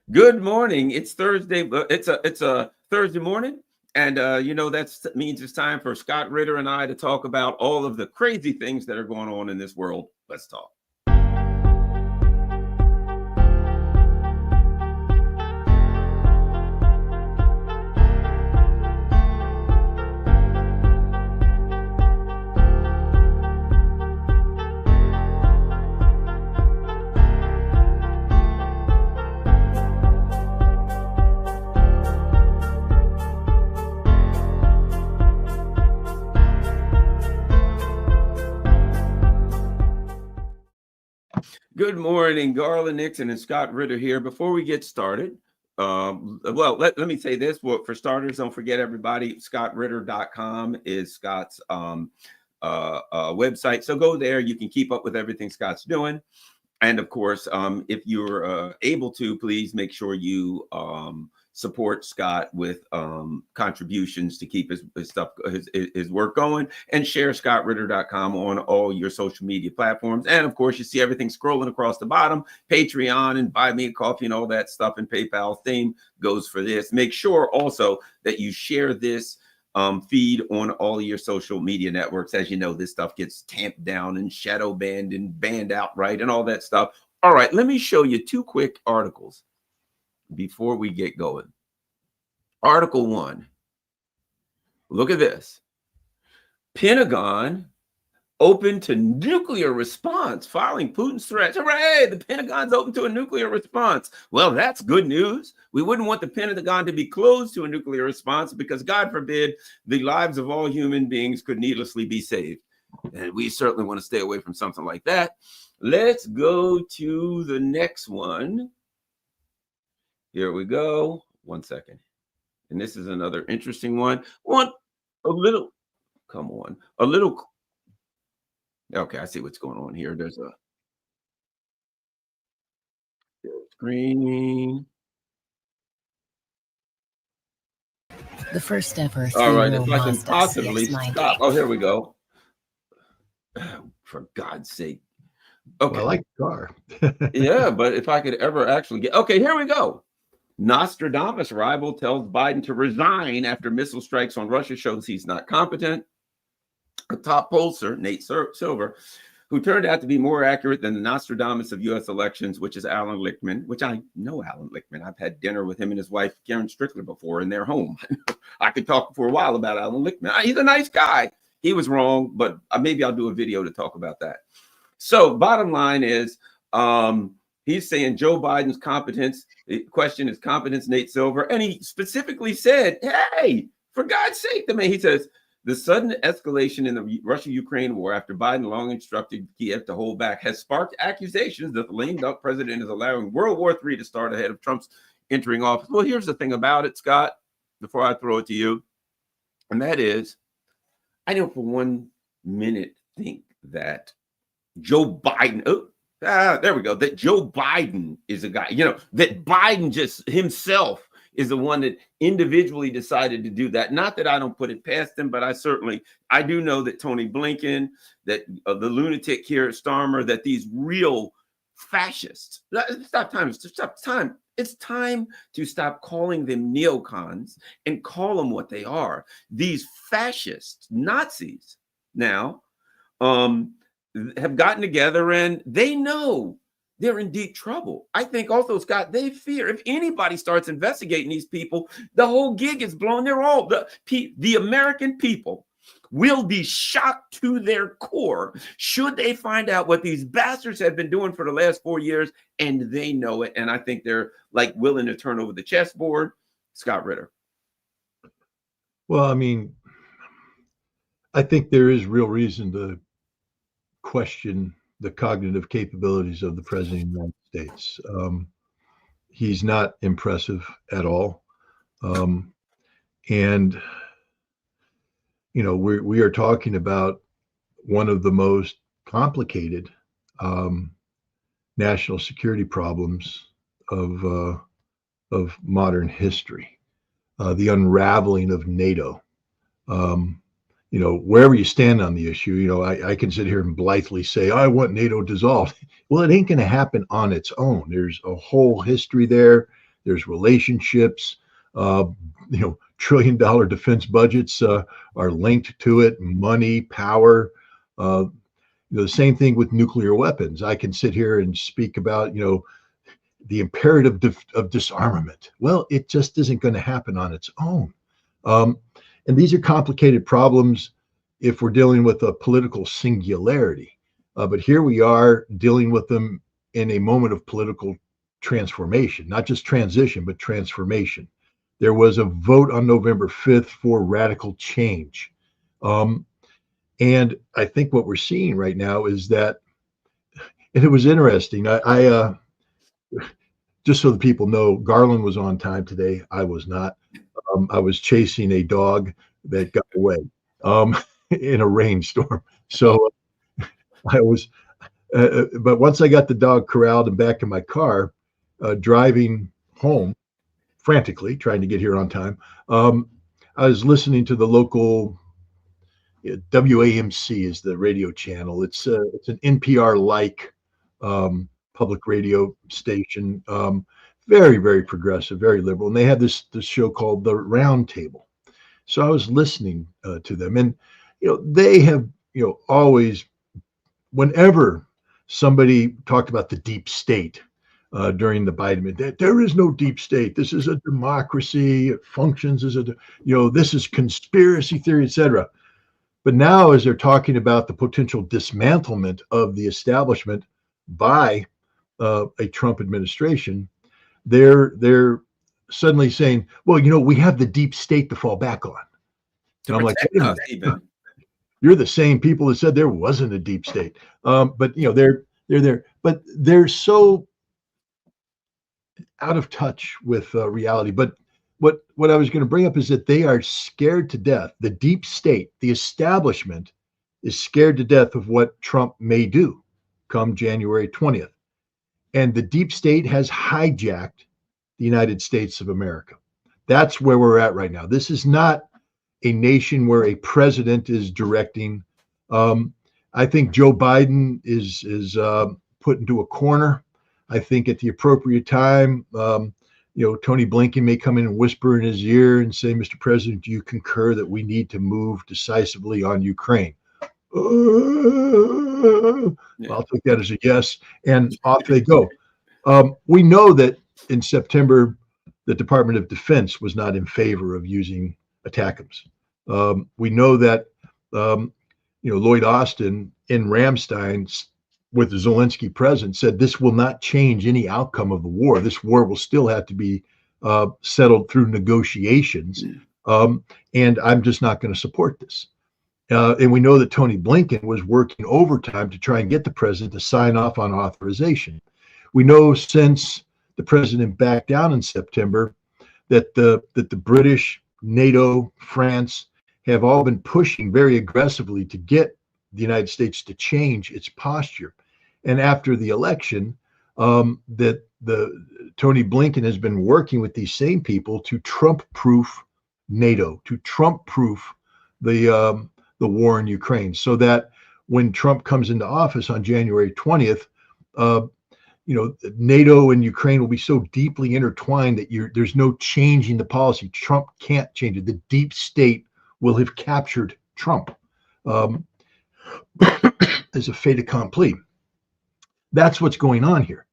Good morning. It's Thursday. It's a Thursday morning, and that means it's time for Scott Ritter and I to talk about all of the crazy things that are going on in this world. Let's talk. Good morning, Garland Nixon and Scott Ritter here. Before we get started, let me say this. Well, for starters, don't forget, everybody, scottritter.com is Scott's website. So go there. You can keep up with everything Scott's doing. And of course, if you're able to, please make sure you support Scott with contributions to keep his stuff, his work going, and share scottritter.com on all your social media platforms. And of course, you see everything scrolling across the bottom, Patreon and Buy Me a Coffee and all that stuff, and PayPal theme goes for this. Make sure also that you share this feed on all of your social media networks. As you know, this stuff gets tamped down and shadow banned and banned outright and all that stuff. All right, let me show you two quick articles before we get going. Article 1. Look at this. Pentagon open to nuclear response following Putin's threats. Hooray! The Pentagon's open to a nuclear response. Well, that's good news. We wouldn't want the Pentagon to be closed to a nuclear response because, God forbid, the lives of all human beings could needlessly be saved. And we certainly want to stay away from something like that. Let's go to the next one. Here we go. 1 second. And this is another interesting one. Okay, I see what's going on here. There's a screen. The first ever. All right, if I can possibly stop. Oh, here we go. For God's sake. Okay. Well, I like the car. Yeah, but if I could ever actually get. Okay, here we go. Nostradamus rival tells Biden to resign after missile strikes on Russia shows he's not competent. A top pollster, Nate Silver, who turned out to be more accurate than the Nostradamus of U.S. elections, which is Alan Lichtman, which I know Alan Lichtman. I've had dinner with him and his wife, Karen Strickler, before in their home. I could talk for a while about Alan Lichtman. He's a nice guy. He was wrong, but maybe I'll do a video to talk about that. So bottom line is he's saying Joe Biden's competence. The question is competence, Nate Silver. And he specifically said, hey, for God's sake, he says, the sudden escalation in the Russia-Ukraine war after Biden long instructed Kiev to hold back has sparked accusations that the lame duck president is allowing World War III to start ahead of Trump's entering office. Well, here's the thing about it, Scott, before I throw it to you. And that is, I don't for 1 minute think that Joe Biden, there we go, that Joe Biden is a guy, that Biden just himself is the one that individually decided to do that. Not that I don't put it past him, but I do know that Tony Blinken, that the lunatic here at Starmer, that these real fascists, it's time to stop calling them neocons and call them what they are. These fascist Nazis now have gotten together and they know they're in deep trouble. I think also, Scott, they fear if anybody starts investigating these people, the whole gig is blown. The American people will be shocked to their core should they find out what these bastards have been doing for the last 4 years, and they know it. And I think they're like willing to turn over the chessboard. Scott Ritter. Well, I think there is real reason to question the cognitive capabilities of the president of the United States. He's not impressive at all. And, we are talking about one of the most complicated national security problems of modern history, the unraveling of NATO. Wherever you stand on the issue, I can sit here and blithely say, I want NATO dissolved. Well, it ain't going to happen on its own. There's a whole history there. there's relationships. $1 trillion defense budgets are linked to it. Money, power. The same thing with nuclear weapons. I can sit here and speak about the imperative of disarmament. Well, it just isn't going to happen on its own. And these are complicated problems if we're dealing with a political singularity. But here we are dealing with them in a moment of political transformation, not just transition, but transformation. There was a vote on November 5th for radical change. And I think what we're seeing right now is that, and it was interesting. I just so the people know, Garland was on time today. I was not. I was chasing a dog that got away in a rainstorm. So I was, but once I got the dog corralled and back in my car, driving home frantically, trying to get here on time, I was listening to the local WAMC is the radio channel. It's an NPR-like public radio station, very, very progressive, very liberal. And they had this show called The Round Table. So I was listening to them, and they have always, whenever somebody talked about the deep state during the Biden, that there is no deep state. This is a democracy. It functions as this is conspiracy theory, etc. But now, as they're talking about the potential dismantlement of the establishment by a Trump administration, they're suddenly saying, well, we have the deep state to fall back on. And I'm like, you're the same people that said there wasn't a deep state. But they're there, but they're so out of touch with reality. But what I was going to bring up is that they are scared to death. The deep state, the establishment, is scared to death of what Trump may do come January 20th. And the deep state has hijacked the United States of America. That's where we're at right now. This is not a nation where a president is directing. I think Joe Biden is put into a corner. I think at the appropriate time, Tony Blinken may come in and whisper in his ear and say, Mr. President, do you concur that we need to move decisively on Ukraine? I'll take that as a yes, and off they go. We know that in September, the Department of Defense was not in favor of using ATACMS. We know that Lloyd Austin in Ramstein, with Zelensky present, said this will not change any outcome of the war. This war will still have to be settled through negotiations, and I'm just not going to support this. And we know that Tony Blinken was working overtime to try and get the president to sign off on authorization. We know since the president backed down in September that the British, NATO, France have all been pushing very aggressively to get the United States to change its posture. And after the election, that Tony Blinken has been working with these same people to Trump-proof NATO, to Trump-proof the war in Ukraine, so that when Trump comes into office on January 20th, NATO and Ukraine will be so deeply intertwined that there's no changing the policy. Trump can't change it. The deep state will have captured Trump as a fait accompli. That's what's going on here.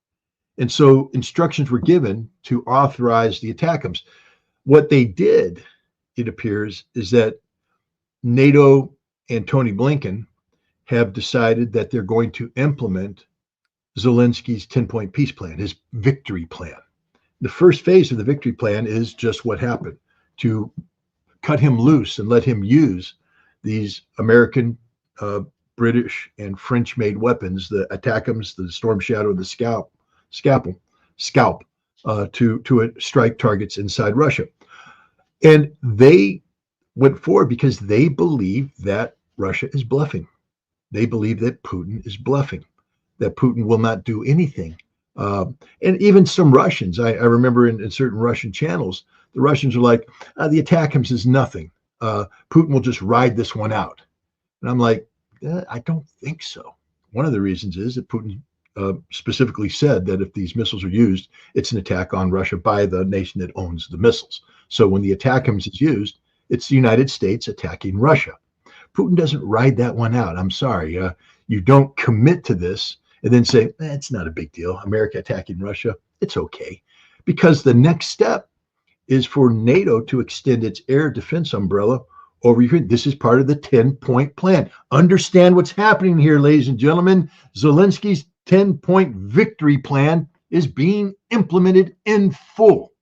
And so instructions were given to authorize the ATACMS. What they did, it appears, is that NATO and Tony Blinken have decided that they're going to implement Zelensky's 10-point peace plan, his victory plan. The first phase of the victory plan is just what happened, to cut him loose and let him use these American, British, and French-made weapons, the ATACMS, the Storm Shadow, the Scalp, to strike targets inside Russia. And they went forward because they believe that Russia is bluffing. They believe that Putin is bluffing, that Putin will not do anything. And even some Russians, I remember in certain Russian channels, the Russians are like, the ATACMS is nothing. Putin will just ride this one out. And I'm like, I don't think so. One of the reasons is that Putin specifically said that if these missiles are used, it's an attack on Russia by the nation that owns the missiles. So when the ATACMS is used, it's the United States attacking Russia. Putin doesn't ride that one out. I'm sorry. You don't commit to this and then say, it's not a big deal. America attacking Russia, it's okay. Because the next step is for NATO to extend its air defense umbrella over Ukraine. This is part of the 10-point plan. Understand what's happening here, ladies and gentlemen. Zelensky's 10-point victory plan is being implemented in full,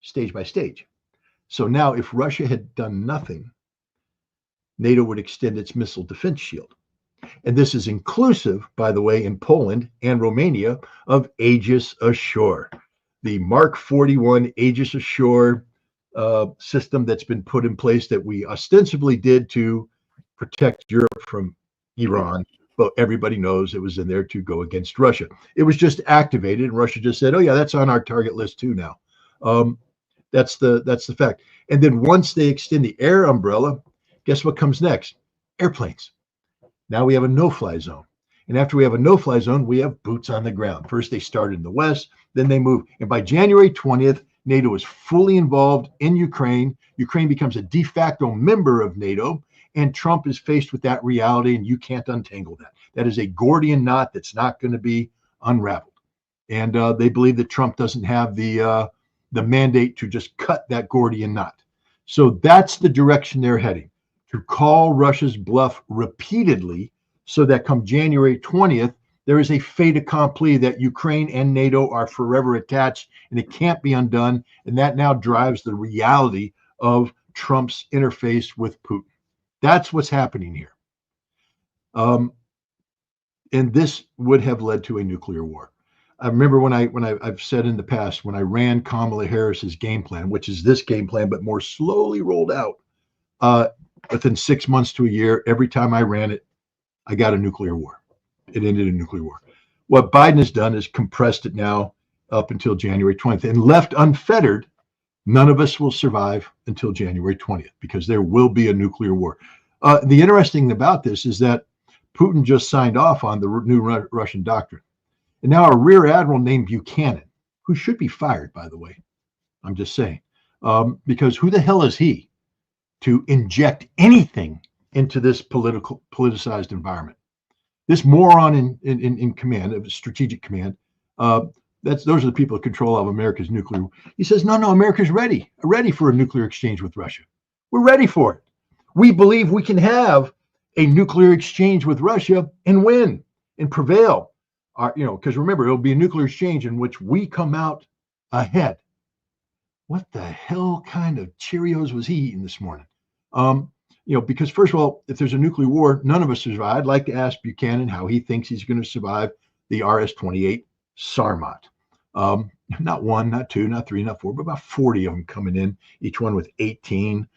stage by stage. So now if Russia had done nothing, NATO would extend its missile defense shield. And this is inclusive, by the way, in Poland and Romania, of Aegis Ashore, the Mark 41 Aegis Ashore system that's been put in place that we ostensibly did to protect Europe from Iran. But everybody knows it was in there to go against Russia. It was just activated, and Russia just said, "Oh yeah, that's on our target list too now." That's the fact. And then once they extend the air umbrella, guess what comes next? Airplanes. Now we have a no-fly zone. And after we have a no-fly zone, we have boots on the ground. First, they started in the West, then they move. And by January 20th, NATO is fully involved in Ukraine. Ukraine becomes a de facto member of NATO, and Trump is faced with that reality, and you can't untangle that. That is a Gordian knot that's not going to be unraveled. And they believe that Trump doesn't have the mandate to just cut that Gordian knot. So that's the direction they're heading, to call Russia's bluff repeatedly so that come January 20th, there is a fait accompli that Ukraine and NATO are forever attached and it can't be undone. And that now drives the reality of Trump's interface with Putin. That's what's happening here. And this would have led to a nuclear war. I remember when I've said in the past, when I ran Kamala Harris's game plan, which is this game plan, but more slowly rolled out, within 6 months to a year, every time I ran it, I got a nuclear war. It ended in a nuclear war. What Biden has done is compressed it now up until January 20th, and left unfettered, none of us will survive until January 20th because there will be a nuclear war. The interesting thing about this is that Putin just signed off on the new Russian doctrine. And now a rear admiral named Buchanan, who should be fired, by the way, I'm just saying, because who the hell is he to inject anything into this politicized environment? This moron in command, of strategic command, those are the people in control of America's nuclear. He says, no, America's ready for a nuclear exchange with Russia. We're ready for it. We believe we can have a nuclear exchange with Russia and win and prevail. Because remember, it'll be a nuclear exchange in which we come out ahead. What the hell kind of Cheerios was he eating this morning? Because first of all, if there's a nuclear war, none of us survive. I'd like to ask Buchanan how he thinks he's going to survive the RS-28 Sarmat. Not one, not two, not three, not four, but about 40 of them coming in, each one with 18,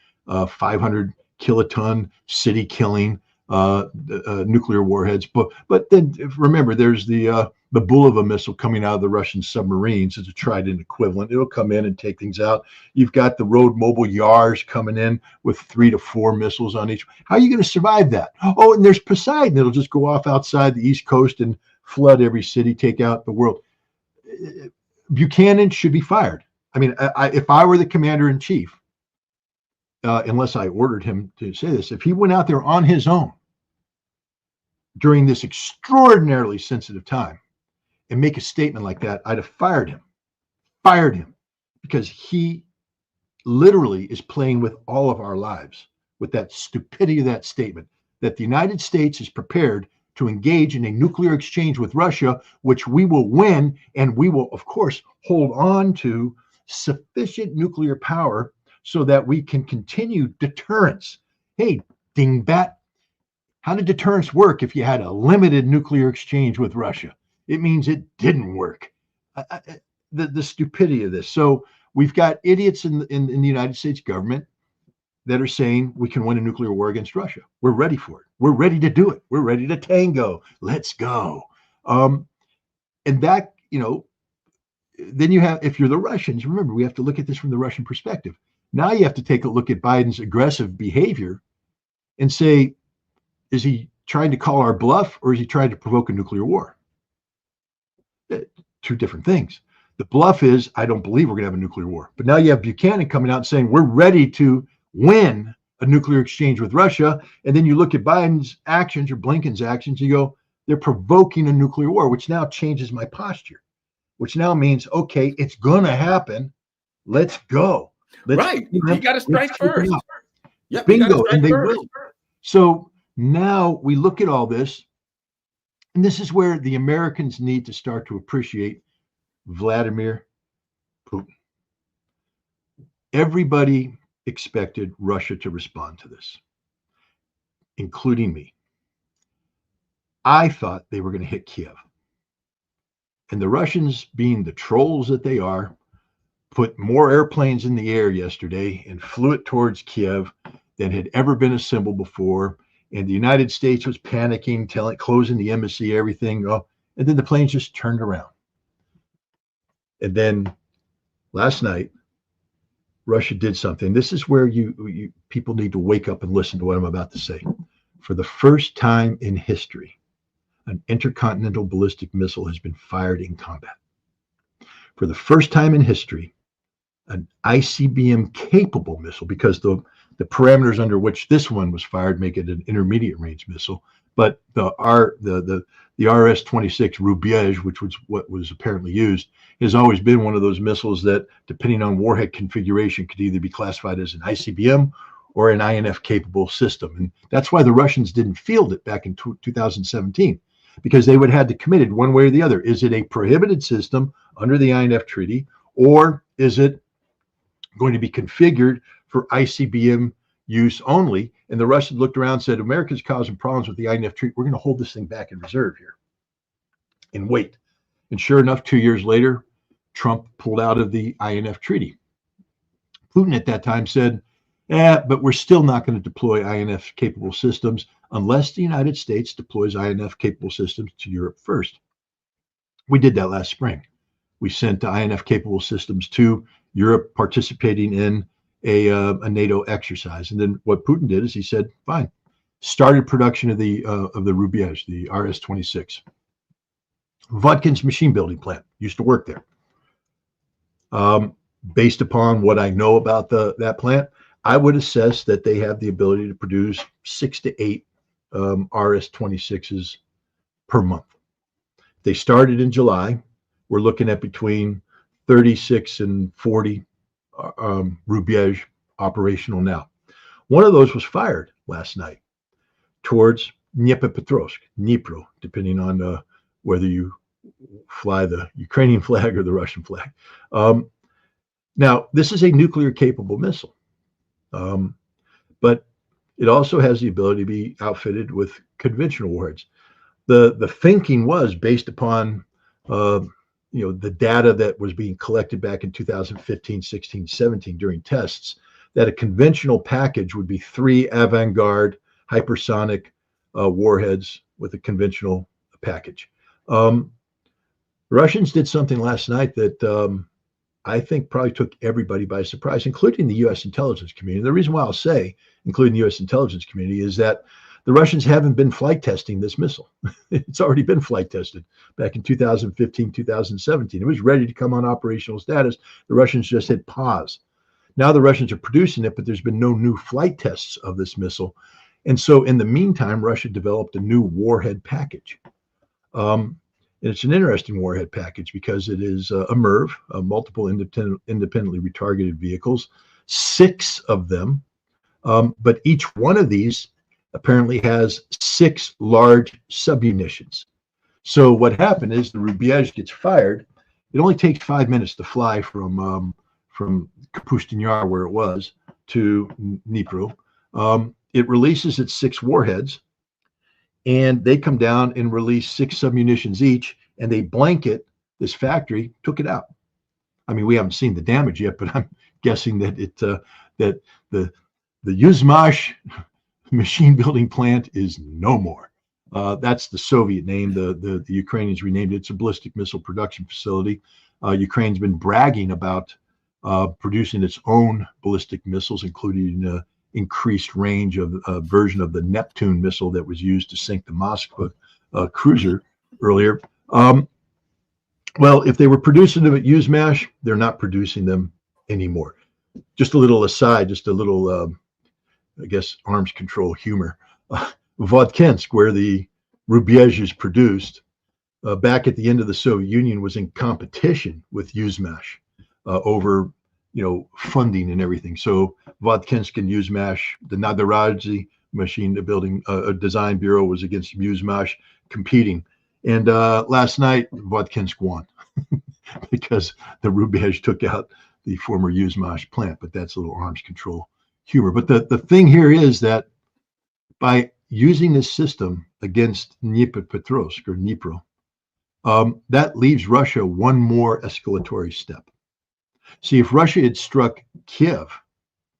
500 kiloton city killing nuclear warheads. But then remember, there's the Bulava missile coming out of the Russian submarines as a Trident equivalent. It'll come in and take things out. You've got the road mobile Yars coming in with 3 to 4 missiles on each. How are you going to survive that? Oh, and there's Poseidon. It'll just go off outside the East Coast and flood every city, take out the world. Buchanan should be fired. I mean, if I were the commander in chief, unless I ordered him to say this, if he went out there on his own during this extraordinarily sensitive time and make a statement like that, I'd have fired him because he literally is playing with all of our lives with that stupidity of that statement, that the United States is prepared to engage in a nuclear exchange with Russia, which we will win, and we will, of course, hold on to sufficient nuclear power so that we can continue deterrence. Hey, dingbat, how did deterrence work if you had a limited nuclear exchange with Russia? It means it didn't work. The stupidity of this. So we've got idiots in the United States government that are saying we can win a nuclear war against Russia. We're ready for it. We're ready to do it. We're ready to tango. Let's go. And that, then you have, if you're the Russians, remember, we have to look at this from the Russian perspective. Now you have to take a look at Biden's aggressive behavior and say, is he trying to call our bluff or is he trying to provoke a nuclear war? two different things. The bluff is, I don't believe we're going to have a nuclear war. But now you have Buchanan coming out and saying we're ready to win a nuclear exchange with Russia. And then you look at Biden's actions or Blinken's actions, you go, they're provoking a nuclear war, which now changes my posture, which now means, okay, it's going to happen. Let's go. Right. You got to strike first. Yep, bingo. And they will. So now we look at all this, and this is where the Americans need to start to appreciate Vladimir Putin. Everybody expected Russia to respond to this, including me. I thought they were going to hit Kiev. And the Russians, being the trolls that they are, put more airplanes in the air yesterday and flew it towards Kiev than had ever been assembled before. And the United States was panicking, closing the embassy, everything. Oh, and then the planes just turned around. And then last night, Russia did something. This is where you people need to wake up and listen to what I'm about to say. For the first time in history, an intercontinental ballistic missile has been fired in combat. For the first time in history, an ICBM capable missile, because the parameters under which this one was fired make it an intermediate range missile, but the RS-26 Rubiège, which was what was apparently used, has always been one of those missiles that, depending on warhead configuration, could either be classified as an ICBM or an INF capable system. And that's why the Russians didn't field it back in 2017, because they would have had to commit it one way or the other. Is it a prohibited system under the INF treaty, or is it going to be configured for ICBM use only? And the Russians looked around and said, America's causing problems with the INF treaty. We're going to hold this thing back in reserve here and wait. And sure enough, 2 years later, Trump pulled out of the INF treaty. Putin at that time said, but we're still not going to deploy INF capable systems unless the United States deploys INF capable systems to Europe first. We did that last spring. We sent INF capable systems to Europe, participating in a NATO exercise. And then what Putin did is he said, fine, started production of the Rubiège, the RS-26. Vodkin's machine building plant, used to work there. Based upon what I know about that plant, I would assess that they have the ability to produce 6 to 8 RS-26s per month. They started in July. We're looking at between 36 and 40 Rubiège operational now. One of those was fired last night towards Dnipro, depending on whether you fly the Ukrainian flag or the Russian flag. Now, this is a nuclear capable missile, but it also has the ability to be outfitted with conventional warheads. The thinking was based upon the data that was being collected back in 2015, 16, 17 during tests, that a conventional package would be 3 Avangard hypersonic warheads with a conventional package. The Russians did something last night that I think probably took everybody by surprise, including the U.S. intelligence community. And the reason why I'll say, including the U.S. intelligence community, is that the Russians haven't been flight testing this missile. It's already been flight tested back in 2015, 2017. It was ready to come on operational status. The Russians just hit pause. Now the Russians are producing it, but there's been no new flight tests of this missile. And so in the meantime, Russia developed a new warhead package. And it's an interesting warhead package because it is a MIRV, multiple independently retargeted vehicles, 6 of them. But each one of these apparently has 6 large submunitions. So what happened is the Rubiège gets fired. It only takes 5 minutes to fly from Kapustin Yar, where it was, to Dnipro. It releases its 6 warheads, and they come down and release 6 submunitions each, and they blanket this factory, took it out. I mean, we haven't seen the damage yet, but I'm guessing that that the Yuzmash machine building plant is no more. That's the Soviet name. The Ukrainians renamed it. It's a ballistic missile production facility. Ukraine's been bragging about producing its own ballistic missiles, including increased range of a version of the Neptune missile that was used to sink the Moskva cruiser earlier. Well, if they were producing them at USMASH, they're not producing them anymore. Just a little aside, just a little, I guess, arms control humor. Vodkinsk, where the Rubiège is produced, back at the end of the Soviet Union, was in competition with USMASH over, funding and everything. So Vodkinsk and USMASH, the Nadarazi machine building design bureau, was against USMASH competing. And last night, Vodkinsk won because the Rubiège took out the former USMASH plant. But that's a little arms control humor. But the thing here is that by using this system against Dnipropetrovsk or Dnipro, that leaves Russia one more escalatory step. See, if Russia had struck Kiev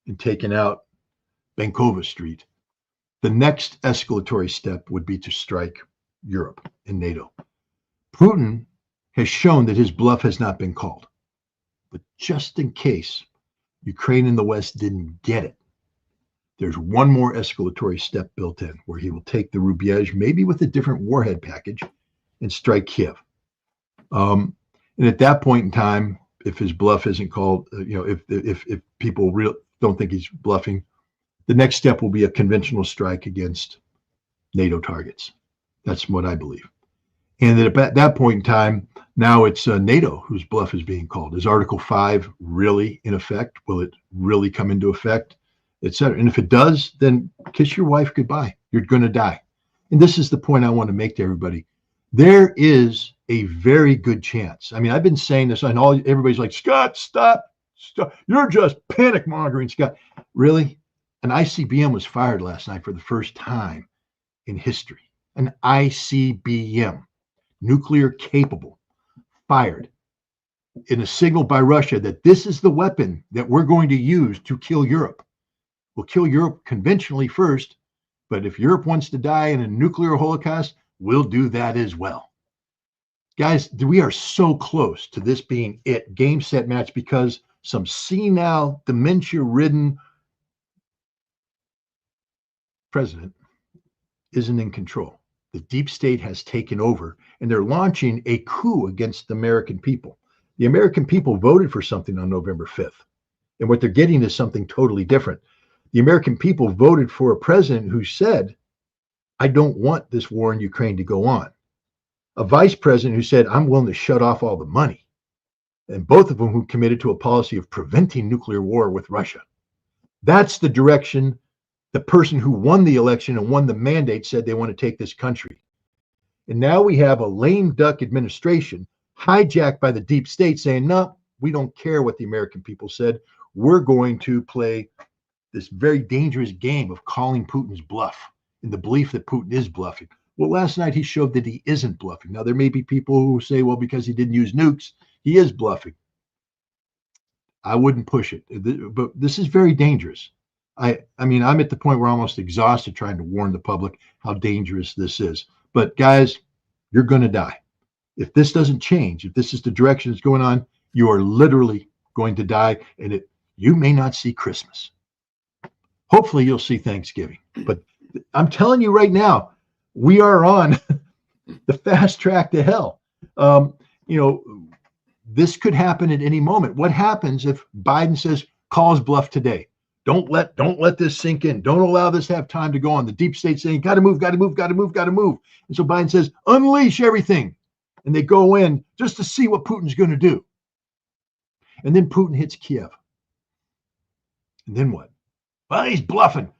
and taken out Bankova Street, the next escalatory step would be to strike Europe and NATO. Putin has shown that his bluff has not been called. But just in case Ukraine and the West didn't get it, there's one more escalatory step built in where he will take the Rubiège, maybe with a different warhead package, and strike Kiev. And at that point in time, if his bluff isn't called, if people don't think he's bluffing, the next step will be a conventional strike against NATO targets. That's what I believe. And that at that point in time, now it's NATO whose bluff is being called. Is Article 5 really in effect? Will it really come into effect, et cetera? And if it does, then kiss your wife goodbye. You're going to die. And this is the point I want to make to everybody. There is a very good chance. I mean, I've been saying this, and everybody's like, Scott, stop. You're just panic mongering, Scott. Really? An ICBM was fired last night for the first time in history. An ICBM, nuclear capable, fired in a signal by Russia that this is the weapon that we're going to use to kill Europe. We'll kill Europe conventionally first, but if Europe wants to die in a nuclear holocaust, we'll do that as well. Guys, we are so close to this being it, game, set, match, because some senile, dementia-ridden president isn't in control. The deep state has taken over, and they're launching a coup against the American people. The American people voted for something on November 5th, and what they're getting is something totally different. The American people voted for a president who said, I don't want this war in Ukraine to go on. A vice president who said, I'm willing to shut off all the money. And both of them who committed to a policy of preventing nuclear war with Russia. That's the direction the person who won the election and won the mandate said they want to take this country. And now we have a lame duck administration hijacked by the deep state saying, no, we don't care what the American people said. We're going to play this very dangerous game of calling Putin's bluff in the belief that Putin is bluffing. Well, last night he showed that he isn't bluffing. Now, there may be people who say, well, because he didn't use nukes, he is bluffing. I wouldn't push it, but this is very dangerous. I mean, I'm at the point where I'm almost exhausted trying to warn the public how dangerous this is. But guys, you're going to die. If this doesn't change, if this is the direction it's going on, you are literally going to die, and you may not see Christmas. Hopefully you'll see Thanksgiving. But I'm telling you right now, we are on the fast track to hell. This could happen at any moment. What happens if Biden says, call his bluff today? Don't let this sink in. Don't allow this to have time to go on. The deep state saying, got to move, got to move, got to move, got to move. And so Biden says, unleash everything. And they go in just to see what Putin's going to do. And then Putin hits Kiev. And then what? Well, he's bluffing.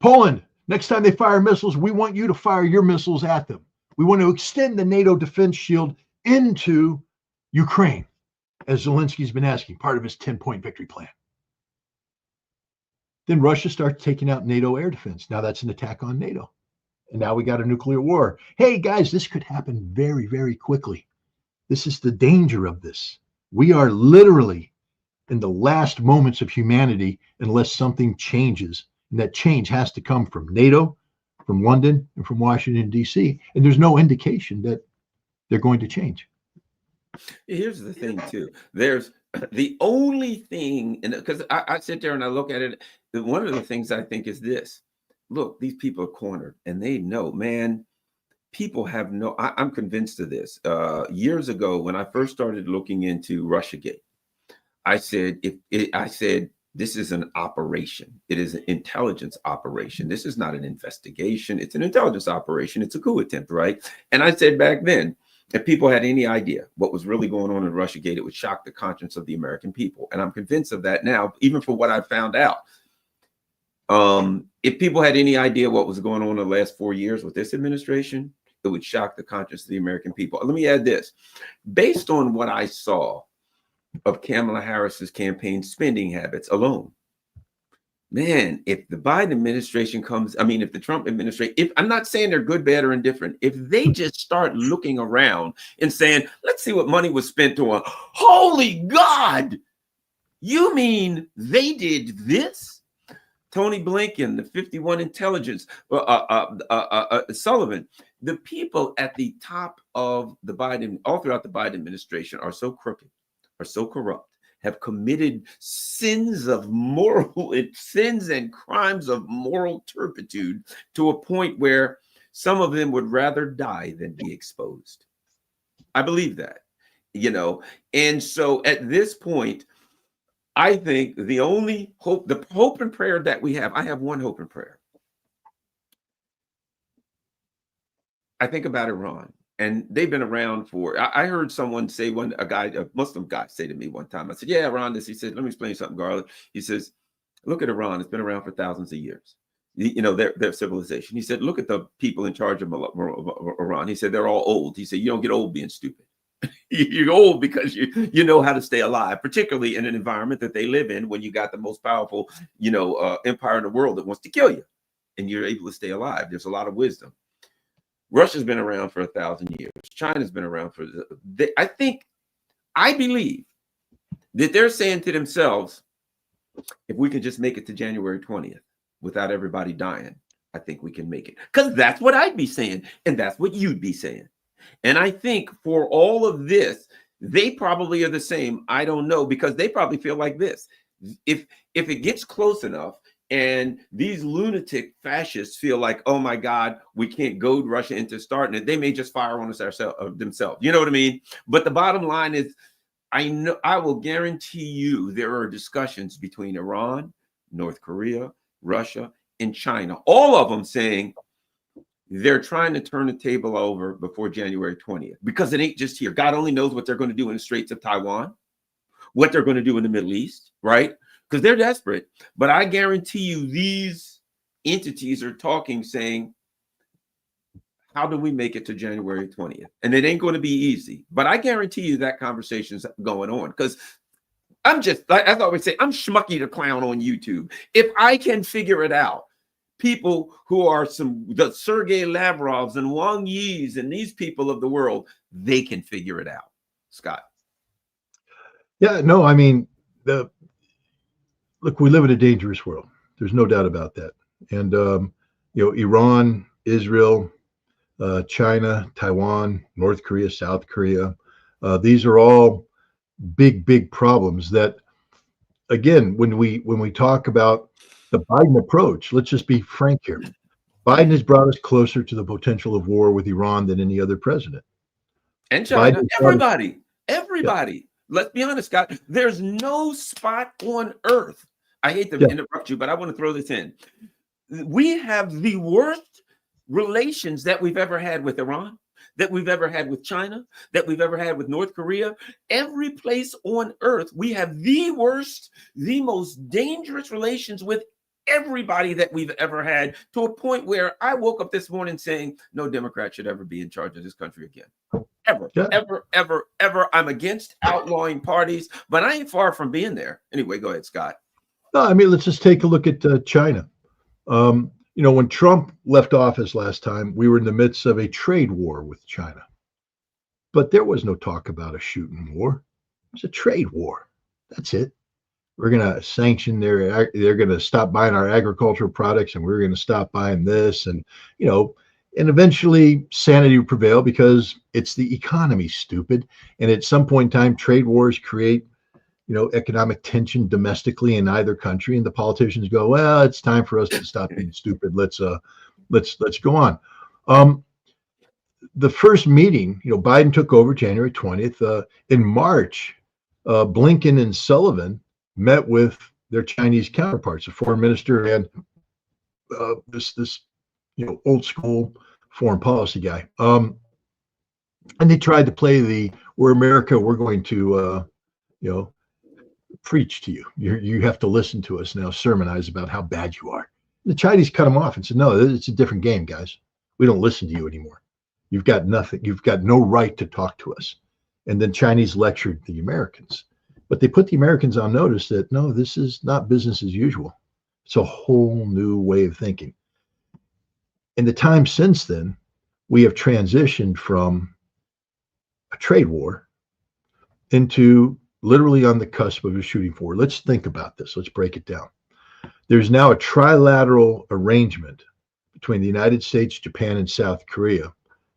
Poland, next time they fire missiles, we want you to fire your missiles at them. We want to extend the NATO defense shield into Ukraine, as Zelensky's been asking, part of his 10-point victory plan. Then Russia starts taking out NATO air defense. Now that's an attack on NATO. And now we got a nuclear war. Hey, guys, this could happen very, very quickly. This is the danger of this. We are literally in the last moments of humanity unless something changes. And that change has to come from NATO, from London, and from Washington, D.C. And there's no indication that they're going to change. Here's the thing, too. There's the only thing, and because I sit there and I look at it, one of the things I think is this. Look, these people are cornered, and they know, man, people have no, I'm convinced of this. Years ago, when I first started looking into Russiagate, I said, this is an operation. It is an intelligence operation. This is not an investigation. It's an intelligence operation. It's a coup attempt, right? And I said back then, if people had any idea what was really going on in Russiagate, it would shock the conscience of the American people. And I'm convinced of that now, even for what I found out. If people had any idea what was going on in the last 4 years with this administration, it would shock the conscience of the American people. Let me add this. Based on what I saw of Kamala Harris's campaign spending habits alone, man, if the Biden administration comes, I mean, if the Trump administration, if I'm not saying they're good, bad, or indifferent, if they just start looking around and saying, let's see what money was spent on, holy God, you mean they did this? Tony Blinken, the 51 intelligence, Sullivan, the people at the top of the Biden, all throughout the Biden administration are so crooked, are so corrupt, have committed sins and crimes of moral turpitude to a point where some of them would rather die than be exposed. I believe that, and so at this point, I think the only hope, the hope and prayer that we have, I have one hope and prayer. I think about Iran, and they've been around for, I heard someone say, a Muslim guy say to me one time, I said, yeah, Iran, this, he said, let me explain something, Garland. He says, look at Iran, it's been around for thousands of years. Their civilization. He said, look at the people in charge of Iran. He said, they're all old. He said, you don't get old being stupid. You're old because you know how to stay alive, particularly in an environment that they live in when you got the most powerful, empire in the world that wants to kill you, and you're able to stay alive. There's a lot of wisdom. Russia's been around for 1,000 years. China's been around for, I believe that they're saying to themselves, if we can just make it to January 20th without everybody dying, I think we can make it. Because that's what I'd be saying, and that's what you'd be saying. And I think for all of this, they probably are the same. I don't know, because they probably feel like this. If it gets close enough and these lunatic fascists feel like, oh my God, we can't goad Russia into starting it, they may just fire on us themselves. You know what I mean? But the bottom line is, I will guarantee you there are discussions between Iran, North Korea, Russia, and China, all of them saying, they're trying to turn the table over before January 20th, because it ain't just here. God only knows what they're going to do in the Straits of Taiwan, what they're going to do in the Middle East, right? Because they're desperate. But I guarantee you these entities are talking, saying, how do we make it to January 20th? And it ain't going to be easy. But I guarantee you that conversation's going on, because I'm just, as I always say, I'm Schmucky the Clown on YouTube. If I can figure it out, people who are the Sergei Lavrovs and Wang Yis and these people of the world, they can figure it out. Scott. Yeah, no, I mean, look, we live in a dangerous world. There's no doubt about that. And, Iran, Israel, China, Taiwan, North Korea, South Korea, these are all big problems that, again, when we talk about the Biden approach, let's just be frank here. Biden has brought us closer to the potential of war with Iran than any other president. And China, everybody. Yeah. Let's be honest, Scott. There's no spot on earth. I hate to interrupt you, but I want to throw this in. We have the worst relations that we've ever had with Iran, that we've ever had with China, that we've ever had with North Korea. Every place on earth, we have the worst, the most dangerous relations with everybody that we've ever had, to a point where I woke up this morning saying, no Democrat should ever be in charge of this country again. Ever. I'm against outlawing parties, but I ain't far from being there. Anyway, go ahead, Scott. No, I mean, let's just take a look at China. When Trump left office last time, we were in the midst of a trade war with China. But there was no talk about a shooting war. It was a trade war. That's it. We're going to sanction they're going to stop buying our agricultural products, and we're going to stop buying this. And, and eventually sanity will prevail, because it's the economy, stupid. And at some point in time, trade wars create, economic tension domestically in either country. And the politicians go, well, it's time for us to stop being stupid. Let's go on. the first meeting, Biden took over January 20th. In March, Blinken and Sullivan met with their Chinese counterparts, the foreign minister and this old school foreign policy guy. And they tried to play we're America, we're going to preach to you. You have to listen to us now, sermonize about how bad you are. The Chinese cut them off and said, no, it's a different game, guys. We don't listen to you anymore. You've got nothing. You've got no right to talk to us. And then Chinese lectured the Americans. But they put the Americans on notice that, no, this is not business as usual. It's a whole new way of thinking. In the time since then, we have transitioned from a trade war into literally on the cusp of a shooting war. Let's think about this. Let's break it down. There's now a trilateral arrangement between the United States, Japan, and South Korea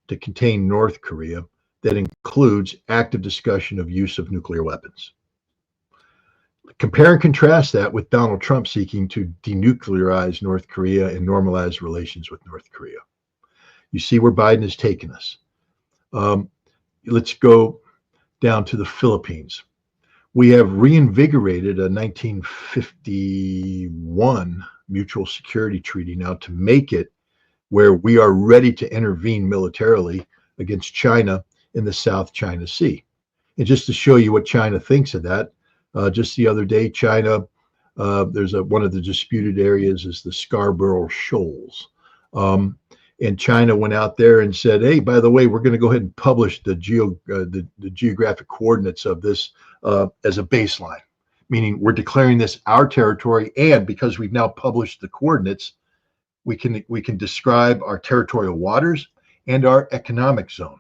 to contain North Korea that includes active discussion of use of nuclear weapons. Compare and contrast that with Donald Trump seeking to denuclearize North Korea and normalize relations with North Korea. You see where Biden has taken us. Let's go down to the Philippines. We have reinvigorated a 1951 mutual security treaty now to make it where we are ready to intervene militarily against China in the South China Sea. And just to show you what China thinks of that, just the other day, China, there's one of the disputed areas is the Scarborough Shoals. And China went out there and said, hey, by the way, we're going to go ahead and publish the geographic coordinates of this as a baseline, meaning we're declaring this our territory. And because we've now published the coordinates, we can describe our territorial waters and our economic zone.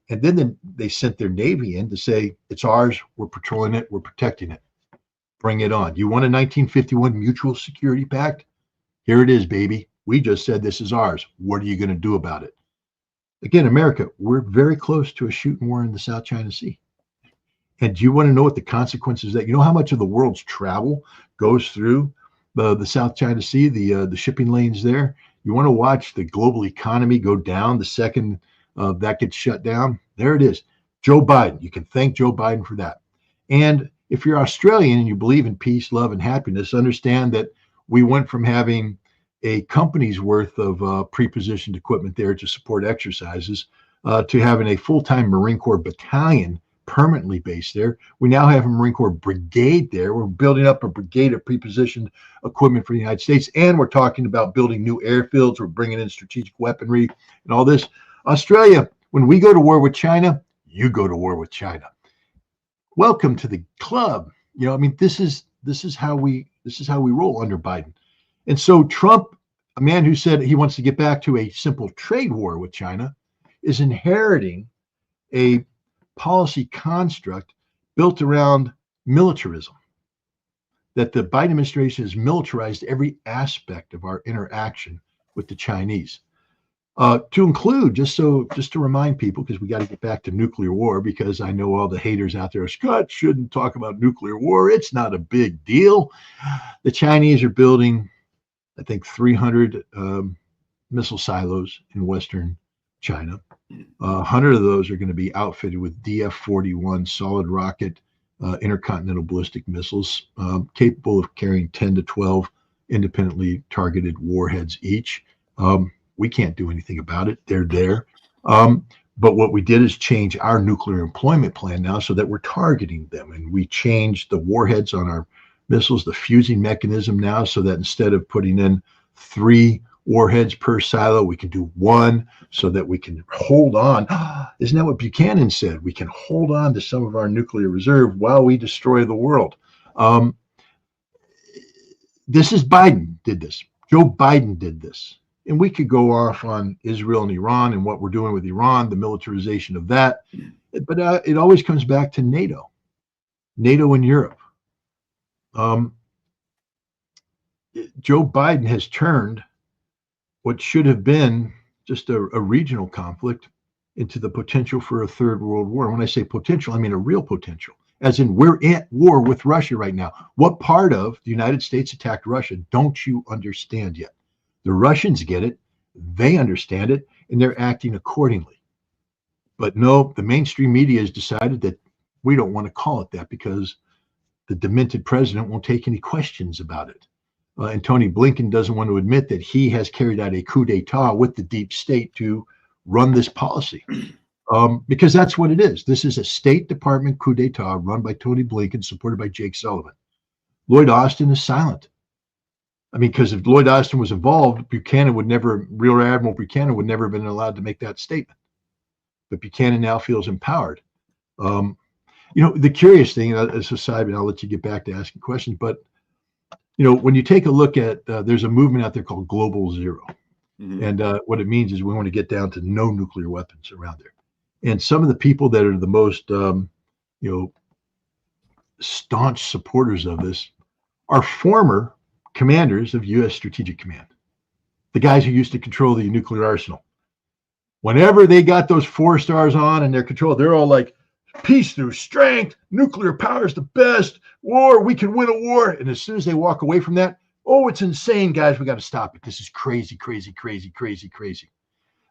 And then they sent their Navy in to say, it's ours, we're patrolling it, we're protecting it. Bring it on. You want a 1951 mutual security pact? Here it is, baby. We just said this is ours. What are you going to do about it? Again, America, we're very close to a shooting war in the South China Sea. And do you want to know what the consequences of that? You know how much of the world's travel goes through the South China Sea, the shipping lanes there? You want to watch the global economy go down the second that gets shut down? There it is. Joe Biden. You can thank Joe Biden for that. And if you're Australian and you believe in peace, love, and happiness, understand that we went from having a company's worth of pre-positioned equipment there to support exercises to having a full-time Marine Corps battalion permanently based there. We now have a Marine Corps brigade there. We're building up a brigade of pre-positioned equipment for the United States, and we're talking about building new airfields. We're bringing in strategic weaponry and all this. Australia, when we go to war with China, you go to war with China. Welcome to the club. This is how we roll under Biden. And so Trump, a man who said he wants to get back to a simple trade war with China, is inheriting a policy construct built around militarism, that the Biden administration has militarized every aspect of our interaction with the Chinese. To include, just to remind people, because we got to get back to nuclear war, because I know all the haters out there, Scott shouldn't talk about nuclear war. It's not a big deal. The Chinese are building, I think, 300 missile silos in Western China. 100 of those are going to be outfitted with DF-41 solid rocket intercontinental ballistic missiles capable of carrying 10 to 12 independently targeted warheads each. We can't do anything about it. They're there. But what we did is change our nuclear employment plan now so that we're targeting them. And we changed the warheads on our missiles, the fusing mechanism now, so that instead of putting in 3 warheads per silo, we can do 1 so that we can hold on. Isn't that what Buchanan said? We can hold on to some of our nuclear reserve while we destroy the world. This is Biden did this. Joe Biden did this. And we could go off on Israel and Iran and what we're doing with Iran, the militarization of that. But it always comes back to NATO and Europe. Joe Biden has turned what should have been just a regional conflict into the potential for a third world war. When I say potential, I mean a real potential, as in we're at war with Russia right now. What part of the United States attacked Russia don't you understand yet? The Russians get it, they understand it, and they're acting accordingly. But no, the mainstream media has decided that we don't want to call it that because the demented president won't take any questions about it. And Tony Blinken doesn't want to admit that he has carried out a coup d'etat with the deep state to run this policy. Because that's what it is. This is a State Department coup d'etat run by Tony Blinken, supported by Jake Sullivan. Lloyd Austin is silent. I mean, because if Lloyd Austin was involved, Rear Admiral Buchanan would never have been allowed to make that statement. But Buchanan now feels empowered. The curious thing, as a side, and I'll let you get back to asking questions, but, when you take a look at, there's a movement out there called Global Zero. Mm-hmm. And what it means is we want to get down to no nuclear weapons around there. And some of the people that are the most, staunch supporters of this are former commanders of U.S. Strategic Command, the guys who used to control the nuclear arsenal. Whenever they got those 4 stars on and their control, they're all like, peace through strength, nuclear power is the best, war, we can win a war. And as soon as they walk away from that, oh, it's insane, guys, we got to stop it. This is crazy, crazy, crazy, crazy, crazy.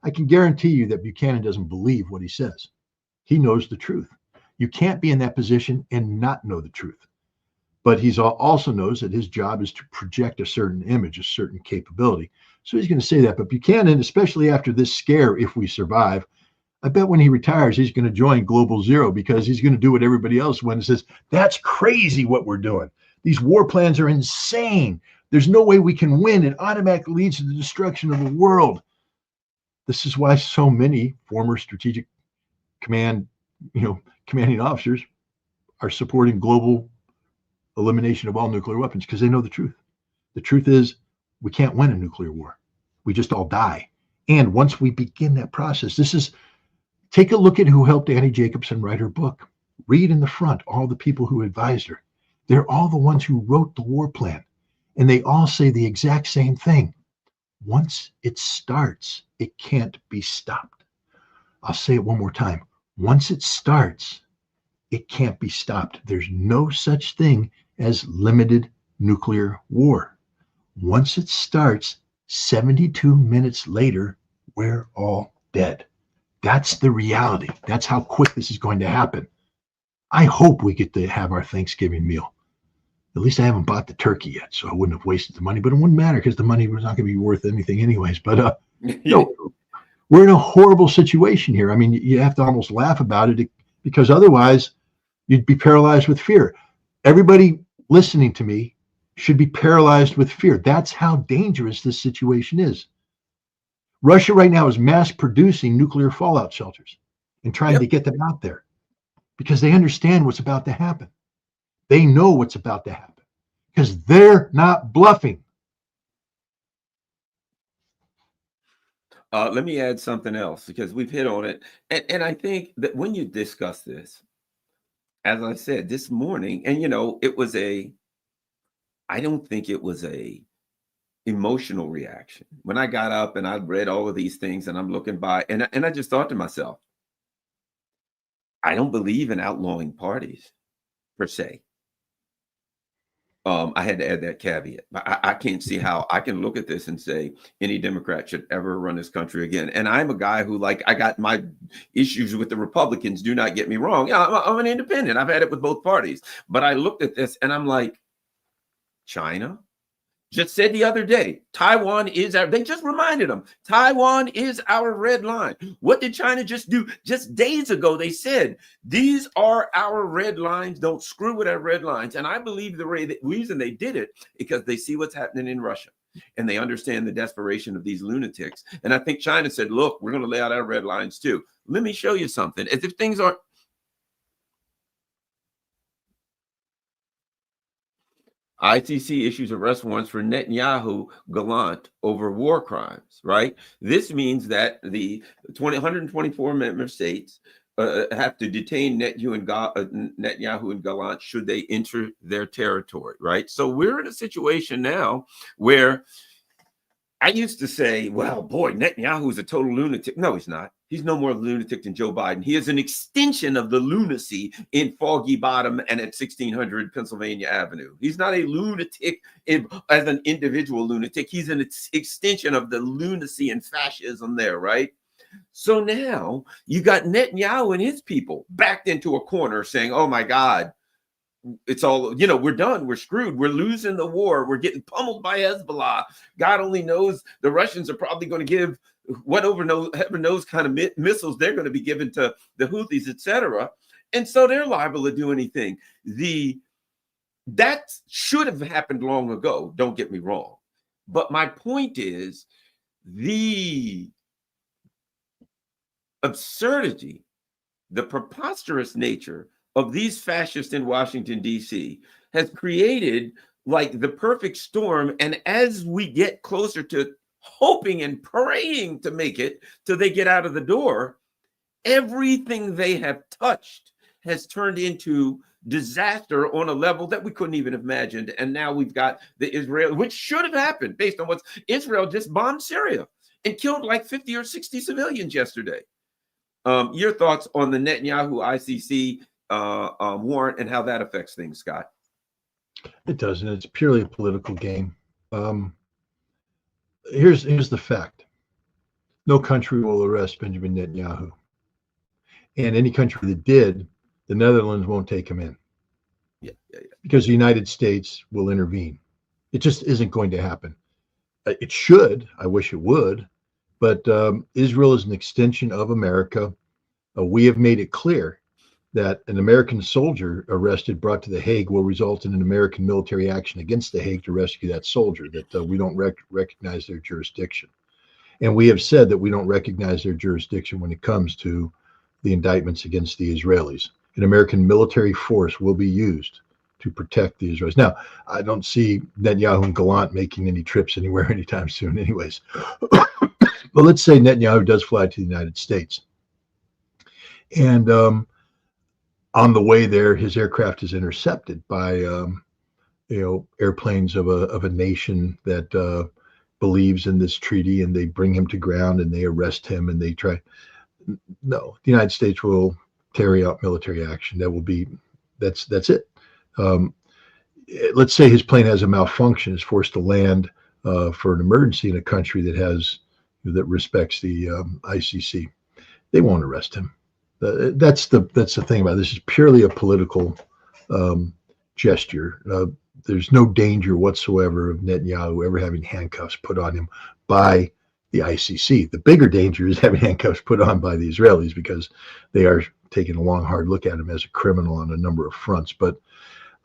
I can guarantee you that Buchanan doesn't believe what he says. He knows the truth. You can't be in that position and not know the truth. But he also knows that his job is to project a certain image, a certain capability. So he's going to say that. But Buchanan, especially after this scare, if we survive, I bet when he retires, he's going to join Global Zero because he's going to do what everybody else went and says, that's crazy what we're doing. These war plans are insane. There's no way we can win. It automatically leads to the destruction of the world. This is why so many former strategic command, commanding officers are supporting global elimination of all nuclear weapons because they know the truth. The truth is we can't win a nuclear war. We just all die. And once we begin that process, take a look at who helped Annie Jacobson write her book. Read in the front all the people who advised her. They're all the ones who wrote the war plan. And they all say the exact same thing. Once it starts, it can't be stopped. I'll say it one more time. Once it starts, it can't be stopped. There's no such thing as limited nuclear war. Once it starts, 72 minutes later, we're all dead. That's the reality. That's how quick this is going to happen. I hope we get to have our Thanksgiving meal. At least I haven't bought the turkey yet, so I wouldn't have wasted the money. But it wouldn't matter because the money was not going to be worth anything anyways. But we're in a horrible situation here. I mean, you have to almost laugh about it because otherwise you'd be paralyzed with fear. Everybody listening to me should be paralyzed with fear. That's how dangerous this situation is. Russia right now is mass producing nuclear fallout shelters and trying to get them out there because they understand what's about to happen. They know what's about to happen because they're not bluffing. Let me add something else because we've hit on it. And I think that when you discuss this, as I said this morning, and I don't think it was a emotional reaction. When I got up and I read all of these things and I'm looking by and I just thought to myself, I don't believe in outlawing parties per se. I had to add that caveat. I can't see how I can look at this and say any Democrat should ever run this country again. And I'm a guy who, I got my issues with the Republicans. Do not get me wrong. Yeah, I'm an independent. I've had it with both parties. But I looked at this and I'm like, China just said the other day, Taiwan is they just reminded them, Taiwan is our red line. What did China just do? Just days ago, they said, these are our red lines. Don't screw with our red lines. And I believe the reason they did it because they see what's happening in Russia and they understand the desperation of these lunatics. And I think China said, look, we're going to lay out our red lines too. Let me show you something. As if things aren't. ICC issues arrest warrants for Netanyahu Gallant over war crimes, right? This means that the 124 member states have to detain Netanyahu and Gallant should they enter their territory, right? So we're in a situation now where I used to say, well, boy, Netanyahu is a total lunatic. No, he's not. He's no more of a lunatic than Joe Biden. He is an extension of the lunacy in Foggy Bottom and at 1600 Pennsylvania Avenue. He's not a lunatic as an individual lunatic. He's an extension of the lunacy and fascism there, right? So now you got Netanyahu and his people backed into a corner saying, oh my God, it's all, we're done. We're screwed. We're losing the war. We're getting pummeled by Hezbollah. God only knows the Russians are probably going to give heaven knows kind of missiles they're going to be given to the Houthis, etc. And so they're liable to do anything. That should have happened long ago. Don't get me wrong. But my point is the absurdity, the preposterous nature of these fascists in Washington, D.C. has created like the perfect storm. And as we get closer to hoping and praying to make it till they get out of the door, everything they have touched has turned into disaster on a level that we couldn't even have imagined. And now we've got the Israel, which should have happened based on what Israel just bombed Syria and killed like 50 or 60 civilians yesterday. Your thoughts on the Netanyahu ICC warrant and how that affects things, Scott? It doesn't. It's purely a political game. Here's the fact. No country will arrest Benjamin Netanyahu. And any country that did, the Netherlands won't take him in. Yeah. Because the United States will intervene. It just isn't going to happen. It should. I wish it would. But Israel is an extension of America. We have made it clear that an American soldier arrested, brought to The Hague, will result in an American military action against The Hague to rescue that soldier, that we don't recognize their jurisdiction. And we have said that we don't recognize their jurisdiction when it comes to the indictments against the Israelis. An American military force will be used to protect the Israelis. Now, I don't see Netanyahu and Gallant making any trips anywhere anytime soon anyways. But let's say Netanyahu does fly to the United States. And on the way there, his aircraft is intercepted by airplanes of a nation that believes in this treaty, and they bring him to ground and they arrest him and they try. No, the United States will carry out military action. That's it. Let's say his plane has a malfunction, is forced to land for an emergency in a country that respects the ICC. They won't arrest him. That's the thing about it. This is purely a political gesture. There's no danger whatsoever of Netanyahu ever having handcuffs put on him by the ICC. The bigger danger is having handcuffs put on by the Israelis, because they are taking a long, hard look at him as a criminal on a number of fronts. But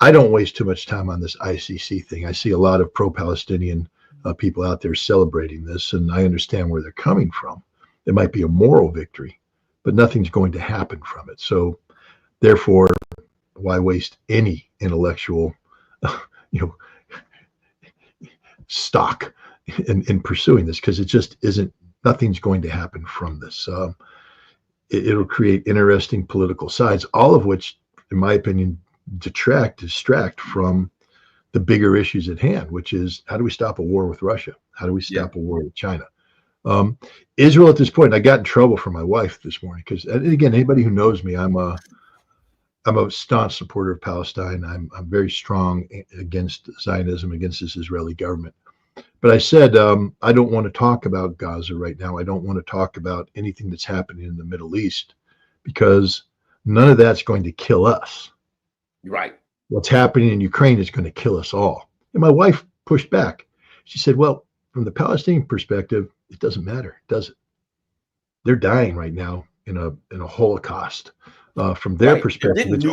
I don't waste too much time on this ICC thing. I see a lot of pro-Palestinian people out there celebrating this, and I understand where they're coming from. It might be a moral victory, but nothing's going to happen from it. So therefore, why waste any intellectual stock in pursuing this? Because it just isn't, nothing's going to happen from this. It'll create interesting political sides, all of which, in my opinion, distract from the bigger issues at hand, which is, how do we stop a war with Russia? How do we stop a war with China? Israel at this point, I got in trouble for my wife this morning, because, again, anybody who knows me, I'm a staunch supporter of Palestine. I'm very strong against Zionism, against this Israeli government. But I said, I don't want to talk about Gaza right now. I don't want to talk about anything that's happening in the Middle East, because none of that's going to kill us. Right. What's happening in Ukraine is going to kill us all. And my wife pushed back. She said, well, from the Palestinian perspective, it doesn't matter, does it? They're dying right now in a Holocaust. From their perspective, it's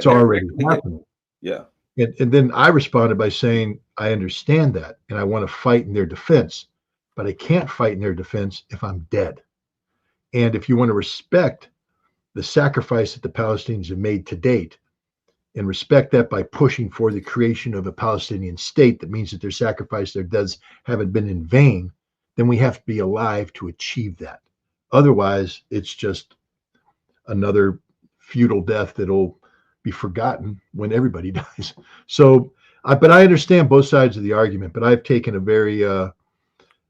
already happening. Yeah. And then I responded by saying, I understand that, and I want to fight in their defense, but I can't fight in their defense if I'm dead. And if you want to respect the sacrifice that the Palestinians have made to date, and respect that by pushing for the creation of a Palestinian state, that means that their sacrifice, their deaths haven't been in vain, then we have to be alive to achieve that. Otherwise, it's just another feudal death that'll be forgotten when everybody dies. So, but I understand both sides of the argument. But I've taken a very, I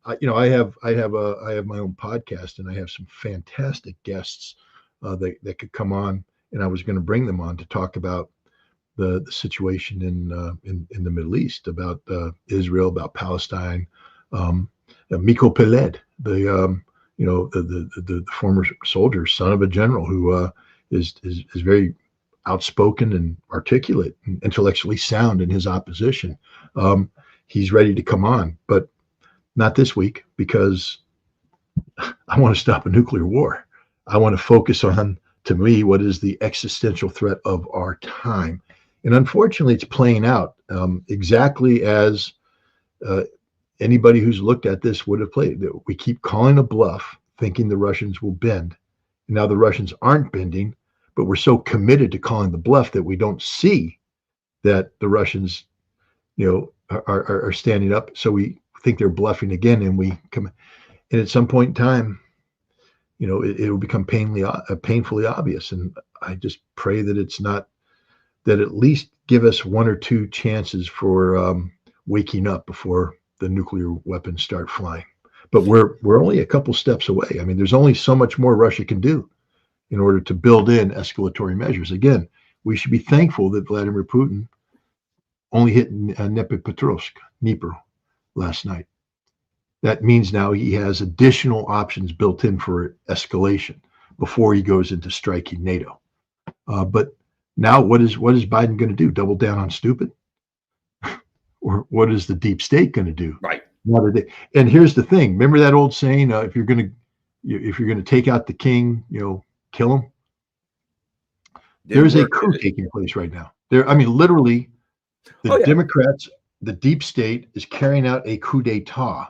have my own podcast, and I have some fantastic guests that could come on, and I was going to bring them on to talk about the situation in the Middle East, about Israel, about Palestine. Miko Peled, the the former soldier, son of a general, who is very outspoken and articulate and intellectually sound in his opposition. He's ready to come on, but not this week, because I want to stop a nuclear war. I want to focus on, to me, what is the existential threat of our time. And unfortunately, it's playing out exactly as anybody who's looked at this would have played. We keep calling a bluff, thinking the Russians will bend. And now the Russians aren't bending, but we're so committed to calling the bluff that we don't see that the Russians, are standing up. So we think they're bluffing again, and we come. And at some point in time, it will become painfully obvious. And I just pray that it's not, that at least give us one or two chances for waking up before the nuclear weapons start flying. But we're only a couple steps away. I mean, there's only so much more Russia can do in order to build in escalatory measures. Again, we should be thankful that Vladimir Putin only hit Dnipro last night. That means now he has additional options built in for escalation before he goes into striking NATO. But now what is Biden going to do? Double down on stupid? Or what is the deep state going to do? Right. And here's the thing. Remember that old saying, if you're going to take out the king, kill him? There's a coup taking place right now. Literally, the Democrats, the deep state is carrying out a coup d'etat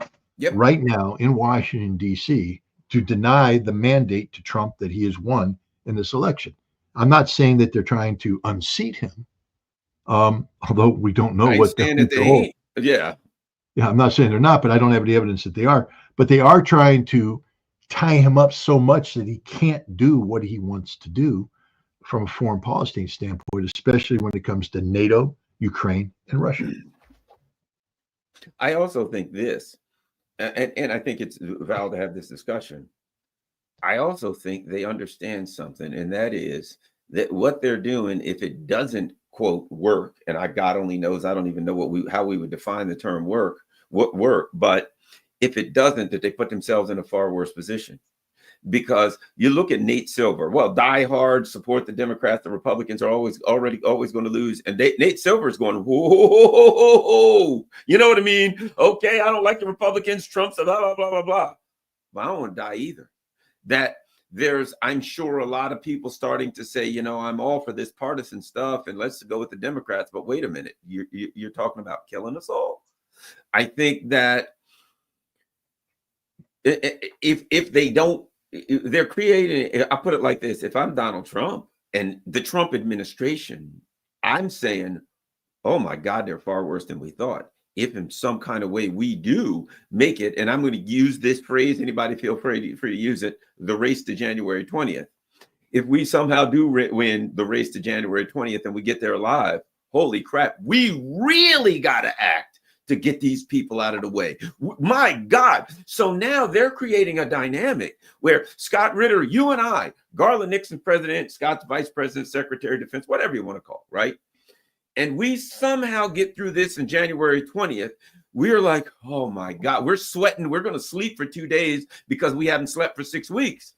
right now in Washington, D.C. to deny the mandate to Trump that he has won in this election. I'm not saying that they're trying to unseat him, although we don't know what they're. Yeah, I'm not saying they're not, but I don't have any evidence that they are. But they are trying to tie him up so much that he can't do what he wants to do from a foreign policy standpoint, especially when it comes to NATO, Ukraine, and Russia. I also think this, and I think it's valid to have this discussion. I also think they understand something, and that is that what they're doing, if it doesn't, quote, work, and God only knows, I don't even know how we would define the term work, but if it doesn't, that they put themselves in a far worse position. Because you look at Nate Silver, die hard, support the Democrats, the Republicans are always going to lose. And Nate Silver is going, whoa, you know what I mean? Okay, I don't like the Republicans, Trump's blah, blah, blah, blah, blah. But I don't want to die either. That there's, I'm sure, a lot of people starting to say, I'm all for this partisan stuff and let's go with the Democrats. But wait a minute, you're talking about killing us all. I think that if they don't, they're creating, I put it like this: if I'm Donald Trump and the Trump administration, I'm saying, oh my God, they're far worse than we thought. If in some kind of way we do make it, and I'm going to use this phrase, anybody feel free to use it, the race to January 20th. If we somehow do win the race to January 20th and we get there alive, holy crap, we really got to act to get these people out of the way. My God. So now they're creating a dynamic where Scott Ritter, you and I, Garland Nixon president, Scott's vice president, secretary of defense, whatever you want to call it, right? And we somehow get through this in January 20th. We're like, oh my God, we're sweating. We're going to sleep for 2 days because we haven't slept for 6 weeks.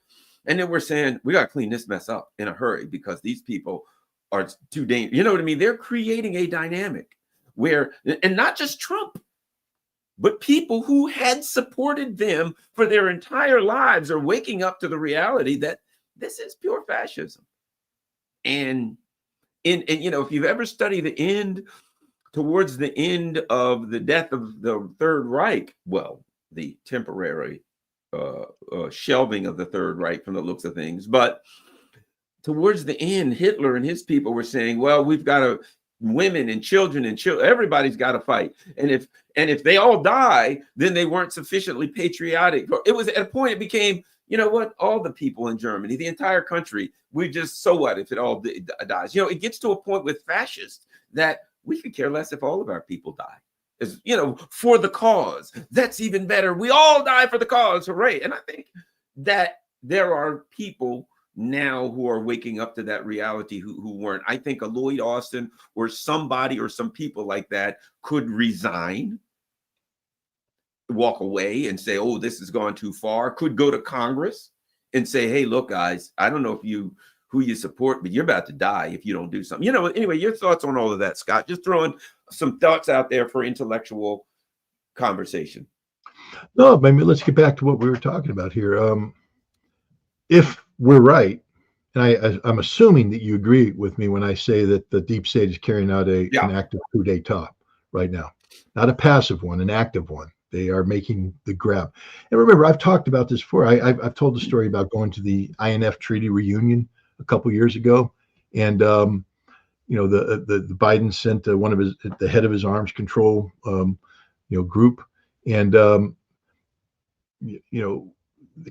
And then we're saying, we got to clean this mess up in a hurry because these people are too dangerous. You know what I mean? They're creating a dynamic where, and not just Trump, but people who had supported them for their entire lives are waking up to the reality that this is pure fascism. And if you've ever studied towards the end of the death of the Third Reich, the temporary shelving of the Third Reich from the looks of things, but towards the end, Hitler and his people were saying, well, we've got to, women and children everybody's got to fight. And if they all die, then they weren't sufficiently patriotic. It was at a point it became, all the people in Germany, the entire country, so what if it all dies? It gets to a point with fascists that we could care less if all of our people die. For the cause. That's even better. We all die for the cause. Hooray. And I think that there are people now who are waking up to that reality who weren't. I think a Lloyd Austin or somebody or some people like that could resign walk away and say, oh, this has gone too far, could go to Congress and say, hey, look, guys, I don't know who you support, but you're about to die if you don't do something. Anyway, your thoughts on all of that, Scott? Just throwing some thoughts out there for intellectual conversation. No, I mean, let's get back to what we were talking about here. If we're right, and I'm assuming that you agree with me when I say that the deep state is carrying out an active coup d'etat right now, not a passive one, an active one. They are making the grab. And remember, I've talked about this before. I've told the story about going to the INF treaty reunion a couple years ago, and the Biden sent the head of his arms control group, and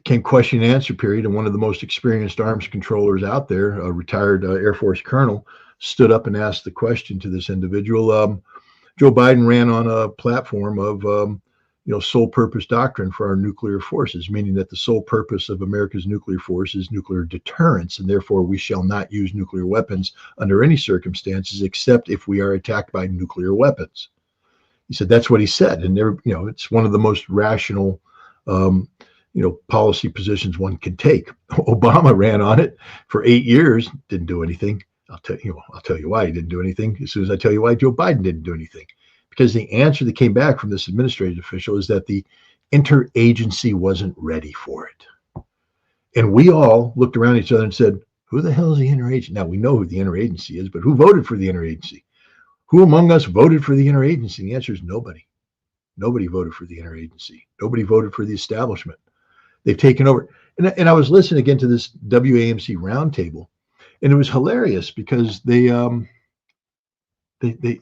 came question and answer period, and one of the most experienced arms controllers out there, a retired Air Force colonel, stood up and asked the question to this individual. Joe Biden ran on a platform of sole purpose doctrine for our nuclear forces, meaning that the sole purpose of America's nuclear force is nuclear deterrence, and therefore we shall not use nuclear weapons under any circumstances except if we are attacked by nuclear weapons. He said that's what he said, and it's one of the most rational policy positions one can take. Obama ran on it for 8 years, didn't do anything. I'll tell you why he didn't do anything as soon as I tell you why Joe Biden didn't do anything. Because the answer that came back from this administrative official is that the interagency wasn't ready for it. And we all looked around at each other and said, who the hell is the interagency? Now, we know who the interagency is, but who voted for the interagency? Who among us voted for the interagency? And the answer is nobody. Nobody voted for the interagency. Nobody voted for the establishment. They've taken over. And I was listening again to this WAMC roundtable, and it was hilarious because they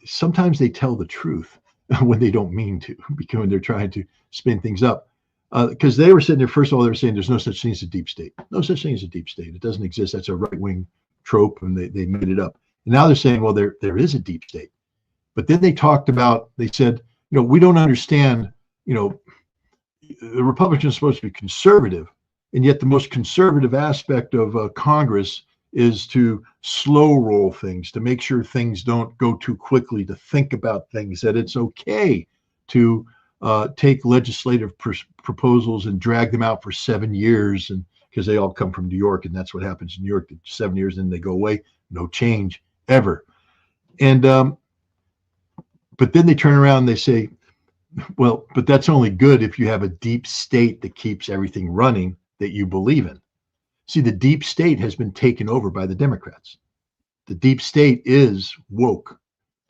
sometimes they tell the truth when they don't mean to, because when they're trying to spin things up. Because they were sitting there, first of all, they were saying there's no such thing as a deep state. No such thing as a deep state. It doesn't exist. That's a right-wing trope, and they made it up. And now they're saying, well, there is a deep state. But then they said, we don't understand, the Republicans are supposed to be conservative, and yet the most conservative aspect of Congress is to slow roll things, to make sure things don't go too quickly, to think about things, that it's okay to take legislative proposals and drag them out for 7 years, and because they all come from New York, and that's what happens in New York, 7 years, and they go away, no change ever. And but then they turn around and they say, well, but that's only good if you have a deep state that keeps everything running that you believe in. See, the deep state has been taken over by the Democrats. The deep state is woke.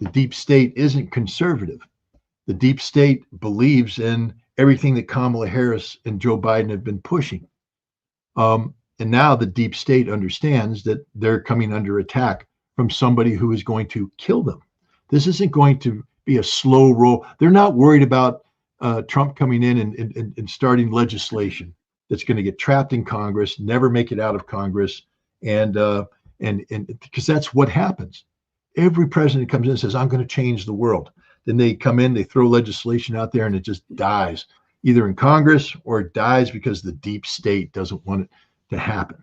The deep state isn't conservative. The deep state believes in everything that Kamala Harris and Joe Biden have been pushing. And now the deep state understands that they're coming under attack from somebody who is going to kill them. This isn't going to be a slow roll. They're not worried about Trump coming in and starting legislation that's going to get trapped in Congress, never make it out of Congress, and because that's what happens. Every president comes in and says, I'm going to change the world. Then they come in, they throw legislation out there, and it just dies, either in Congress or it dies because the deep state doesn't want it to happen.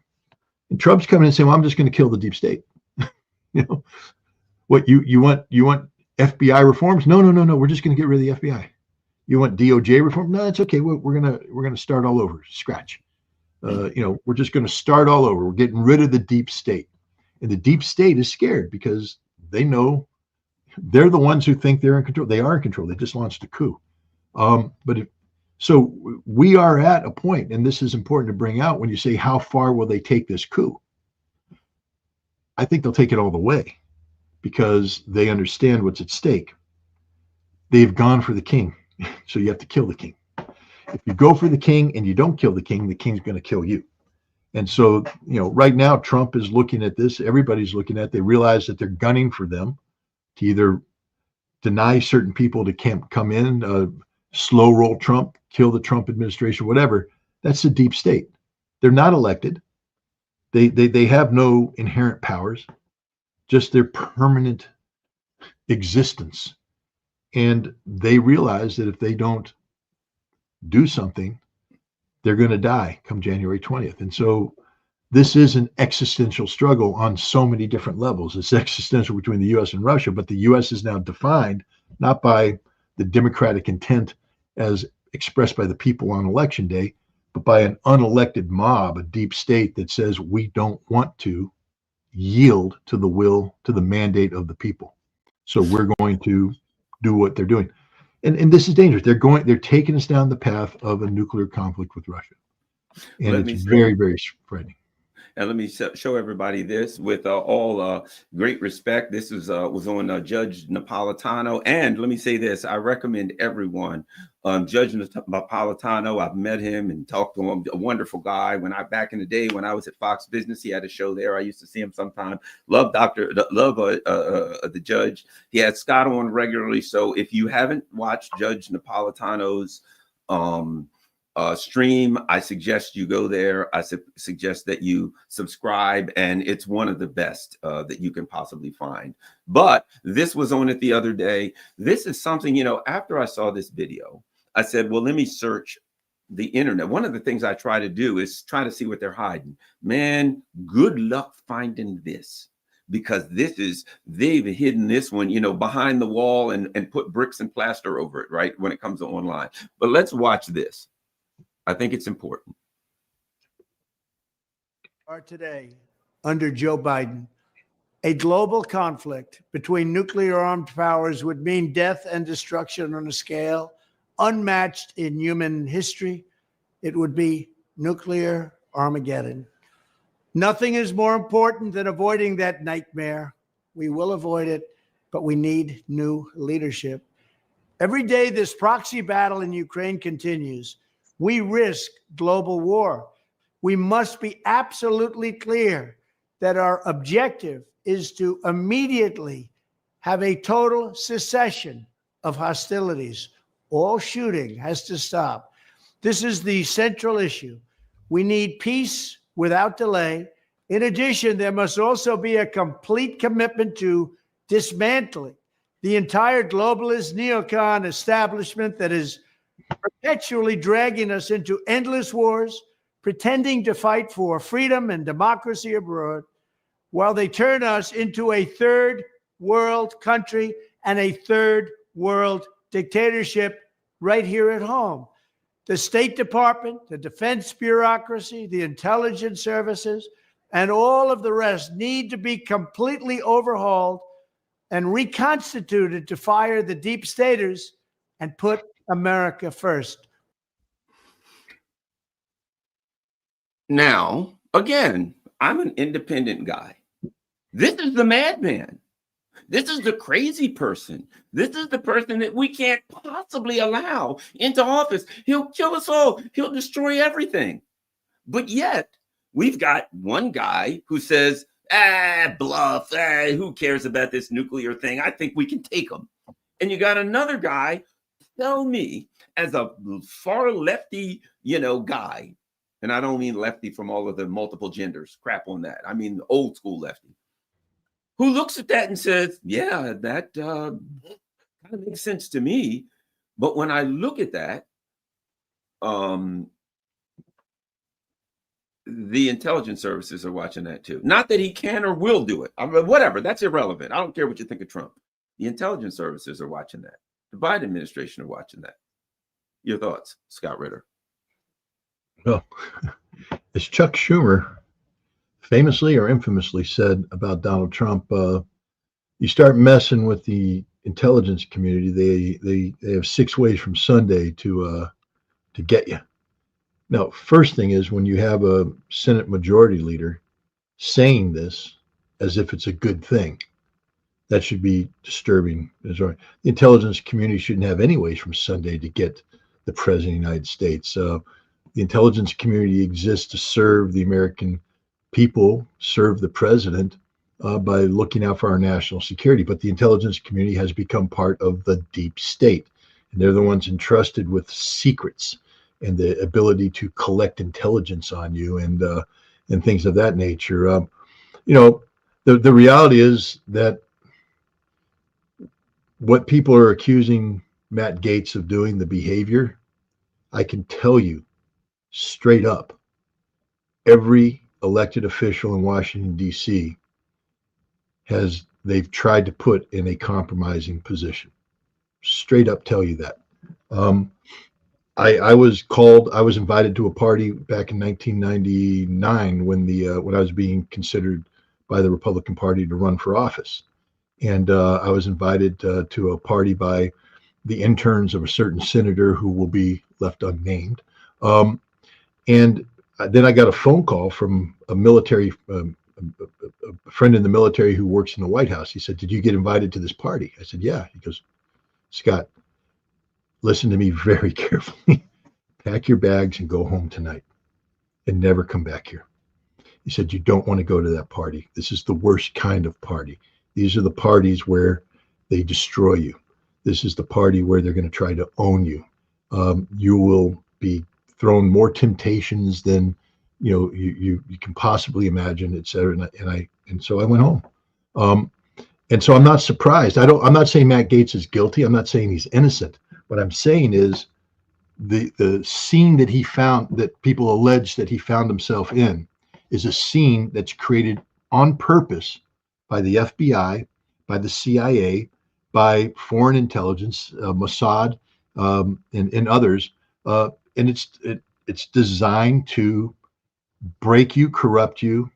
And Trump's coming in and saying, well, I'm just going to kill the deep state. What you want FBI reforms? No. We're just going to get rid of the FBI. You want DOJ reform? No, that's okay. We're gonna start all over, scratch. We're just going to start all over. We're getting rid of the deep state, and the deep state is scared because they know they're the ones who think they're in control. They are in control. They just launched a coup. So we are at a point, and this is important to bring out when you say how far will they take this coup? I think they'll take it all the way, because they understand what's at stake. They've gone for the king, so you have to kill the king. If you go for the king and you don't kill the king's going to kill you. And so, right now, Trump is looking at this. Everybody's looking at it. They realize that they're gunning for them to either deny certain people to come in, slow roll Trump, kill the Trump administration, whatever. That's the deep state. They're not elected. They have no inherent powers, just their permanent existence. And they realize that if they don't do something, they're going to die come January 20th. And so this is an existential struggle on so many different levels. It's existential between the U.S. and Russia, but the U.S. is now defined not by the democratic intent as expressed by the people on election day, but by an unelected mob, a deep state that says we don't want to yield to the will, to the mandate of the people. So we're going to do what they're doing. And this is dangerous. They're taking us down the path of a nuclear conflict with Russia. And it's very, very frightening. And let me show everybody this with all great respect. This was on Judge Napolitano. And let me say this, I recommend everyone, Judge Napolitano, I've met him and talked to him, a wonderful guy. Back in the day when I was at Fox Business, he had a show there. I used to see him sometime. Love the judge. He had Scott on regularly. So if you haven't watched Judge Napolitano's stream, I suggest you go there. I suggest that you subscribe, and it's one of the best that you can possibly find. But this was on it the other day. This is something, after I saw this video, I said, well, let me search the internet. One of the things I try to do is try to see what they're hiding. Man, good luck finding this, because they've hidden this one, behind the wall and put bricks and plaster over it, right, when it comes to online. But let's watch this. I think it's important. Today, under Joe Biden, a global conflict between nuclear armed powers would mean death and destruction on a scale unmatched in human history. It would be nuclear Armageddon. Nothing is more important than avoiding that nightmare. We will avoid it, but we need new leadership. Every day this proxy battle in Ukraine continues, we risk global war. We must be absolutely clear that our objective is to immediately have a total cessation of hostilities. All shooting has to stop. This is the central issue. We need peace without delay. In addition, there must also be a complete commitment to dismantling the entire globalist neocon establishment that is perpetually dragging us into endless wars, pretending to fight for freedom and democracy abroad, while they turn us into a third world country and a third world dictatorship right here at home. The State Department, the defense bureaucracy, the intelligence services, and all of the rest need to be completely overhauled and reconstituted to fire the deep staters and put America first. Now, again, I'm an independent guy. This is the madman. This is the crazy person. This is the person that we can't possibly allow into office. He'll kill us all. He'll destroy everything. But yet, we've got one guy who says, bluff, who cares about this nuclear thing? I think we can take them. And you got another guy, tell me, as a far lefty, guy, and I don't mean lefty from all of the multiple genders, crap on that. I mean old school lefty, who looks at that and says, yeah, that kind of makes sense to me. But when I look at that, the intelligence services are watching that too. Not that he can or will do it. I mean, whatever, that's irrelevant. I don't care what you think of Trump. The intelligence services are watching that. The Biden administration are watching that. Your thoughts, Scott Ritter? Well, as Chuck Schumer famously or infamously said about Donald Trump, you start messing with the intelligence community, they have 6 ways from Sunday to get you. Now, first thing is when you have a Senate Majority Leader saying this as if it's a good thing, that should be disturbing. The intelligence community shouldn't have any ways from Sunday to get the President of the United States. The intelligence community exists to serve the American people, serve the president by looking out for our national security. But the intelligence community has become part of the deep state, and they're the ones entrusted with secrets and the ability to collect intelligence on you and things of that nature. The reality is that what people are accusing Matt Gaetz of doing, the behavior, I can tell you straight up, every elected official in Washington, D.C. they've tried to put in a compromising position. Straight up tell you that. I was invited to a party back in 1999 when I was being considered by the Republican Party to run for office. And I was invited to a party by the interns of a certain senator who will be left unnamed. And then I got a phone call from a military, a friend in the military who works in the White House. He said, "Did you get invited to this party?" I said, "Yeah." He goes, "Scott, listen to me very carefully. Pack your bags and go home tonight and never come back here." He said, "You don't want to go to that party. This is the worst kind of party. These are the parties where they destroy you. This is the party where they're going to try to own you. You will be thrown more temptations than you can possibly imagine, et cetera." And so I went home. And so I'm not surprised. I'm not saying Matt Gaetz is guilty. I'm not saying he's innocent. What I'm saying is the scene that he found, that people allege that he found himself in, is a scene that's created on purpose by the FBI, by the CIA, by foreign intelligence, Mossad, and others, and it's designed to break you, corrupt you,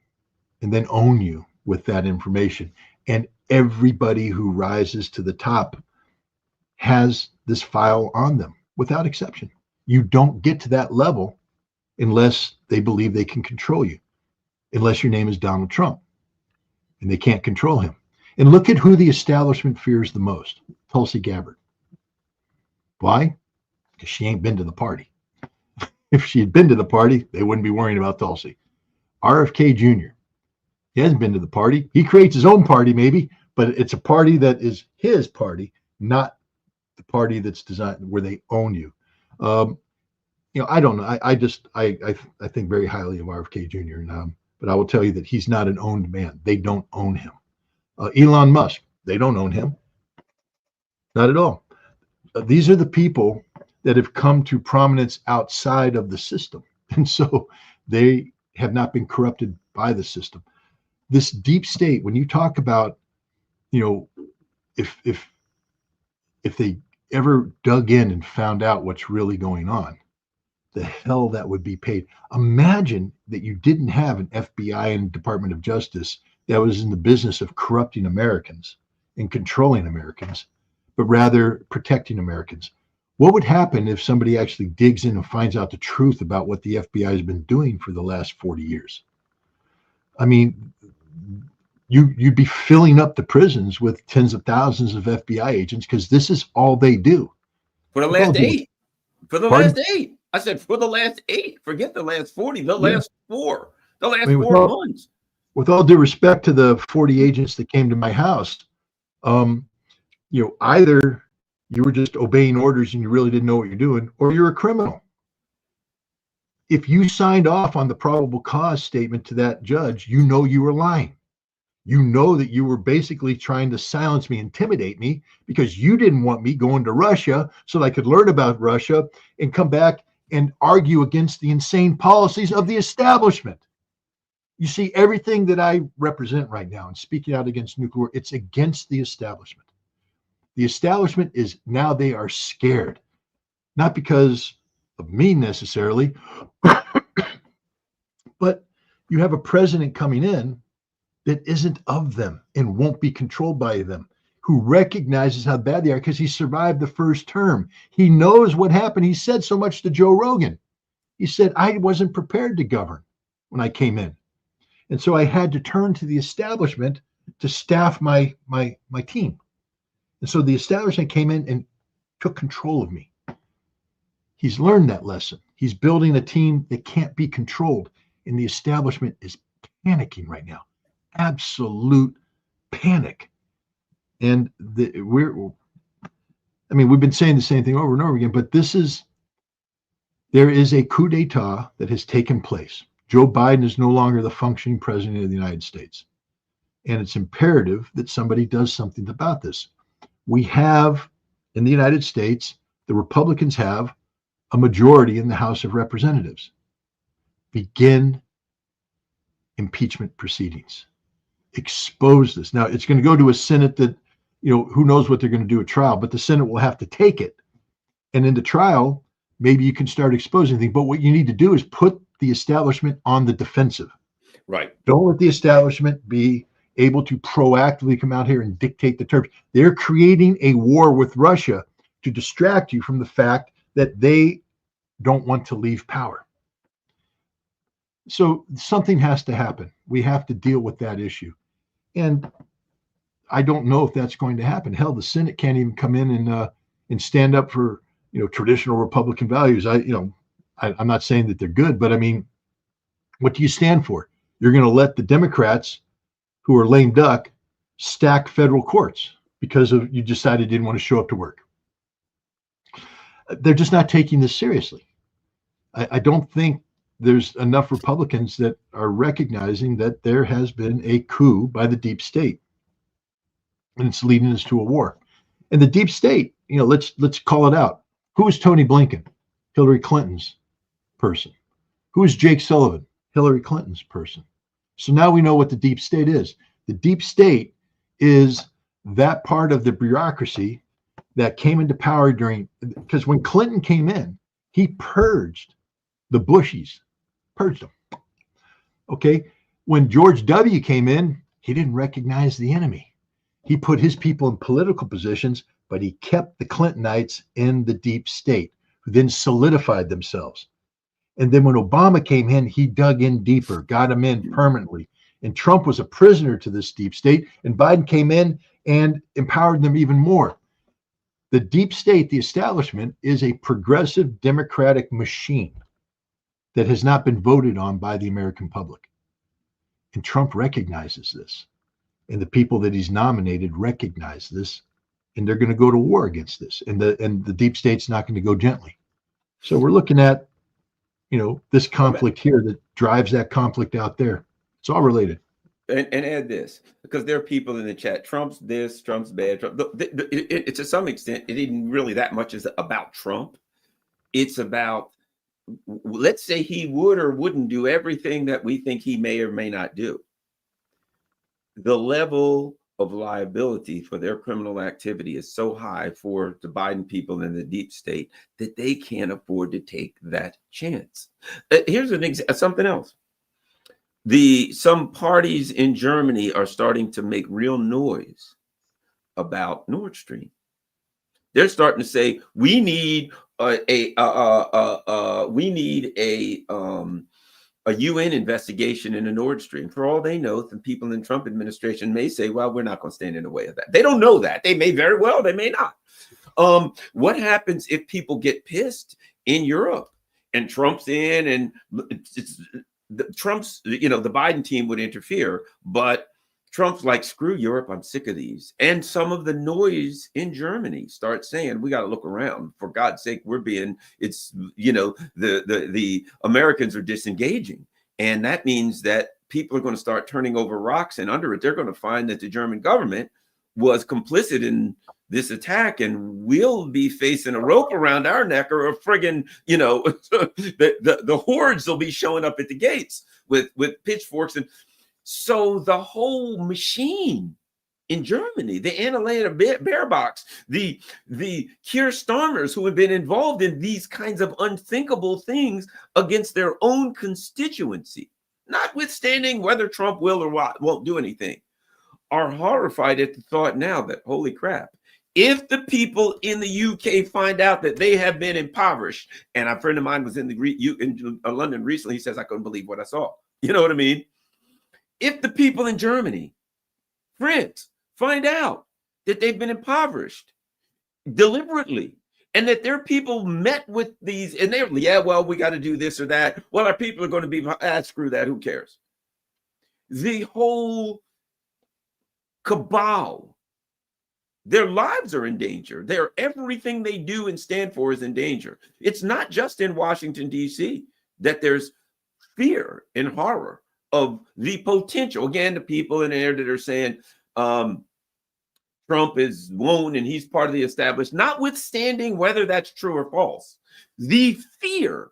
and then own you with that information. And everybody who rises to the top has this file on them, without exception. You don't get to that level unless they believe they can control you, unless your name is Donald Trump, and they can't control him. And look at who the establishment fears the most: Tulsi Gabbard. Why? Because she ain't been to the party. If she had been to the party, they wouldn't be worrying about Tulsi. RFK Jr., he hasn't been to the party. He creates his own party, maybe, but it's a party that is his party, not the party that's designed where they own you. I don't know. I think very highly of RFK Jr. But I will tell you that he's not an owned man. They don't own him. Elon Musk, they don't own him. Not at all. These are the people that have come to prominence outside of the system. And so they have not been corrupted by the system. This deep state, when you talk about, if they ever dug in and found out what's really going on, the hell that would be paid. Imagine that you didn't have an FBI and Department of Justice that was in the business of corrupting Americans and controlling Americans, but rather protecting Americans. What would happen if somebody actually digs in and finds out the truth about what the FBI has been doing for the last 40 years? I mean, you'd be filling up the prisons with tens of thousands of FBI agents, because this is all they do. For the last 8. For the last 8. I said for the last 8. Forget the last 40. The last 4. The last 4 months. With all due respect to the 40 agents that came to my house, either you were just obeying orders and you really didn't know what you're doing, or you're a criminal. If you signed off on the probable cause statement to that judge, you know you were lying. You know that you were basically trying to silence me, intimidate me, because you didn't want me going to Russia so that I could learn about Russia and come back and argue against the insane policies of the establishment. You see, everything that I represent right now and speaking out against nuclear, it's against the establishment. The establishment is now, they are scared, not because of me necessarily, but you have a president coming in that isn't of them and won't be controlled by them, who recognizes how bad they are because he survived the first term. He knows what happened. He said so much to Joe Rogan. He said, I wasn't prepared to govern when I came in. And so I had to turn to the establishment to staff my team. And so the establishment came in and took control of me. He's learned that lesson. He's building a team that can't be controlled. And the establishment is panicking right now. Absolute panic. And we've been saying the same thing over and over again, but there is a coup d'etat that has taken place. Joe Biden is no longer the functioning president of the United States. And it's imperative that somebody does something about this. We have, in the United States, the Republicans have a majority in the House of Representatives. Begin impeachment proceedings. Expose this. Now, it's going to go to a Senate that, who knows what they're going to do at trial, but the Senate will have to take it. And in the trial, maybe you can start exposing things. But what you need to do is put the establishment on the defensive. Right. Don't let the establishment be able to proactively come out here and dictate the terms. They're creating a war with Russia to distract you from the fact that they don't want to leave power. So something has to happen. We have to deal with that issue. And I don't know if that's going to happen. Hell, the Senate can't even come in and stand up for, traditional Republican values. I'm not saying that they're good, but I mean, what do you stand for? You're going to let the Democrats, who are lame duck, stack federal courts because of you decided you didn't want to show up to work. They're just not taking this seriously. I don't think there's enough Republicans that are recognizing that there has been a coup by the deep state, and it's leading us to a war. And the deep state, let's call it out. Who is Tony Blinken? Hillary Clinton's person. Who is Jake Sullivan? Hillary Clinton's person. So now we know what the deep state is. The deep state is that part of the bureaucracy that came into power because when Clinton came in, he purged the Bushies, purged them. Okay. When George W. came in, he didn't recognize the enemy. He put his people in political positions, but he kept the Clintonites in the deep state, who then solidified themselves. And then when Obama came in, he dug in deeper, got him in permanently. And Trump was a prisoner to this deep state, and Biden came in and empowered them even more. The deep state, the establishment, is a progressive democratic machine that has not been voted on by the American public. And Trump recognizes this. And the people that he's nominated recognize this. And they're going to go to war against this. And the deep state's not going to go gently. So we're looking at, this conflict here that drives that conflict out there. It's all related. And add this, because there are people in the chat. Trump's this, Trump's bad. It to some extent, it isn't really that much is about Trump. It's about, let's say he would or wouldn't do everything that we think he may or may not do. The level of liability for their criminal activity is so high for the Biden people in the deep state that they can't afford to take that chance. Here's something else. Some parties in Germany are starting to make real noise about Nord Stream. They're starting to say we need a UN investigation in the Nord Stream. For all they know, the people in the Trump administration may say, well, we're not going to stand in the way of that. They don't know that. They may very well, they may not. What happens if people get pissed in Europe and Trump's in and the Biden team would interfere, but Trump's like, screw Europe, I'm sick of these. And some of the noise in Germany starts saying, we got to look around. For God's sake, the Americans are disengaging. And that means that people are going to start turning over rocks, and under it, they're going to find that the German government was complicit in this attack, and we'll be facing a rope around our neck, or a friggin', the hordes will be showing up at the gates with pitchforks. And so the whole machine in Germany, the Annalena Baerbocks, the Keir Starmers, who have been involved in these kinds of unthinkable things against their own constituency, notwithstanding whether Trump will or won't do anything, are horrified at the thought now that, holy crap, if the people in the UK find out that they have been impoverished, and a friend of mine was in London recently, he says, I couldn't believe what I saw. You know what I mean? If the people in Germany, France, find out that they've been impoverished deliberately, and that their people met with these, and they're, we got to do this or that. Well, our people are going to be, screw that, who cares? The whole cabal, their lives are in danger. Everything they do and stand for is in danger. It's not just in Washington, D.C. that there's fear and horror of the potential. Again, the people in there that are saying Trump is won and he's part of the established, notwithstanding whether that's true or false, the fear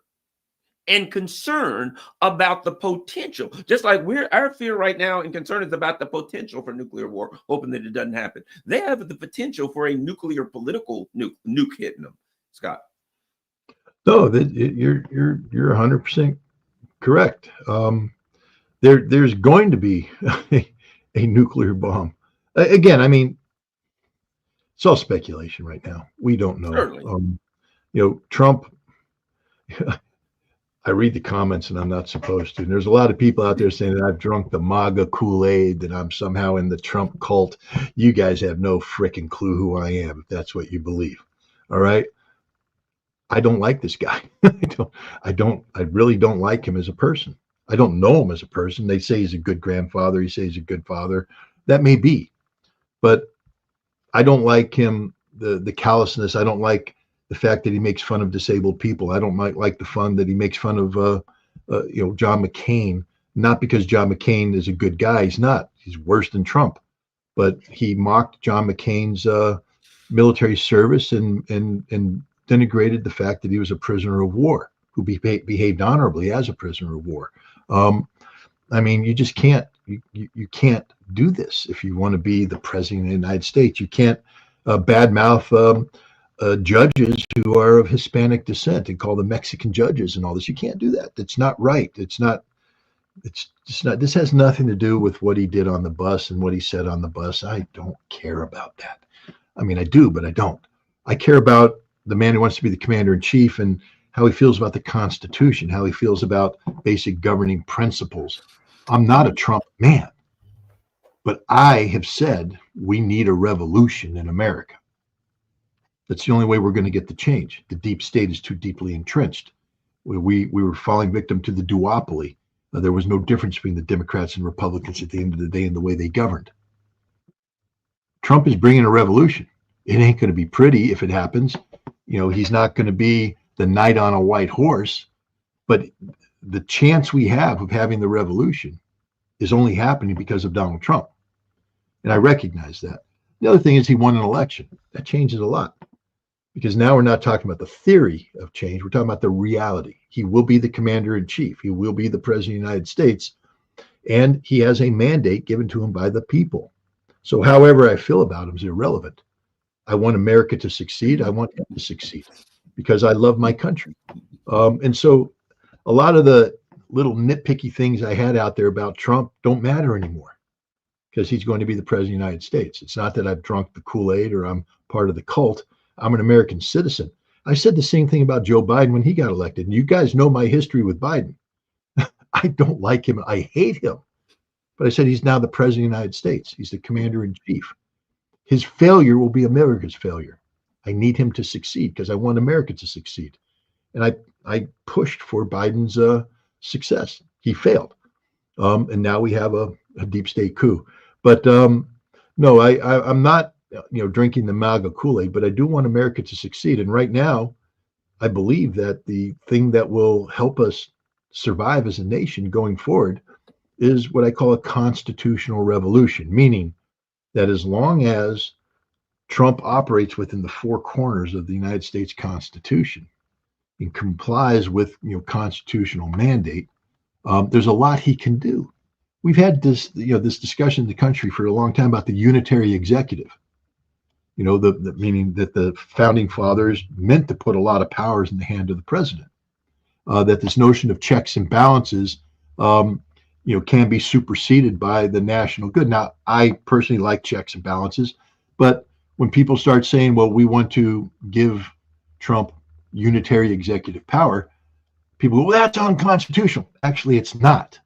and concern about the potential, just like our fear right now and concern is about the potential for nuclear war, hoping that it doesn't happen. They have the potential for a nuclear political nuke hitting them. Scott. No, you're 100% correct. There's going to be a nuclear bomb. Again, I mean, it's all speculation right now. We don't know. Certainly. Trump. I read the comments and I'm not supposed to. And there's a lot of people out there saying that I've drunk the MAGA Kool-Aid, that I'm somehow in the Trump cult. You guys have no freaking clue who I am, if that's what you believe. All right. I don't like this guy. I really don't like him as a person. I don't know him as a person. They say he's a good grandfather. He says he's a good father. That may be, but I don't like him, the callousness. I don't like the fact that he makes fun of disabled people. I don't like the fun that he makes fun of, John McCain, not because John McCain is a good guy. He's not. He's worse than Trump, but he mocked John McCain's military service and denigrated the fact that he was a prisoner of war who behaved honorably as a prisoner of war. I mean, you just can't. You can't do this if you want to be the president of the United States. You can't badmouth judges who are of Hispanic descent and call them Mexican judges and all this. You can't do that. That's not right. It's just not. This has nothing to do with what he did on the bus and what he said on the bus. I don't care about that. I mean, I do, but I don't. I care about the man who wants to be the commander in chief and how he feels about the Constitution, how he feels about basic governing principles. I'm not a Trump man, but I have said we need a revolution in America. That's the only way we're going to get the change. The deep state is too deeply entrenched. We were falling victim to the duopoly. There was no difference between the Democrats and Republicans at the end of the day in the way they governed. Trump is bringing a revolution. It ain't going to be pretty if it happens. He's not going to be the knight on a white horse, but the chance we have of having the revolution is only happening because of Donald Trump. And I recognize that. The other thing is he won an election. That changes a lot. Because now we're not talking about the theory of change. We're talking about the reality. He will be the commander in chief. He will be the president of the United States. And he has a mandate given to him by the people. So however I feel about him is irrelevant. I want America to succeed. I want him to succeed because I love my country. And so a lot of the little nitpicky things I had out there about Trump don't matter anymore because he's going to be the president of the United States. It's not that I've drunk the Kool-Aid or I'm part of the cult. I'm an American citizen. I said the same thing about Joe Biden when he got elected. And you guys know my history with Biden. I don't like him. I hate him. But I said he's now the president of the United States. He's the commander in chief. His failure will be America's failure. I need him to succeed because I want America to succeed. And I pushed for Biden's success. He failed. And now we have a deep state coup. But no, I'm not drinking the MAGA Kool-Aid, but I do want America to succeed. And right now, I believe that the thing that will help us survive as a nation going forward is what I call a constitutional revolution, meaning that as long as Trump operates within the four corners of the United States Constitution and complies with constitutional mandate, there's a lot he can do. We've had this discussion in the country for a long time about the unitary executive. The meaning that the founding fathers meant to put a lot of powers in the hand of the president. That this notion of checks and balances, can be superseded by the national good. Now, I personally like checks and balances, but when people start saying, well, we want to give Trump unitary executive power, people go, well, that's unconstitutional. Actually, it's not.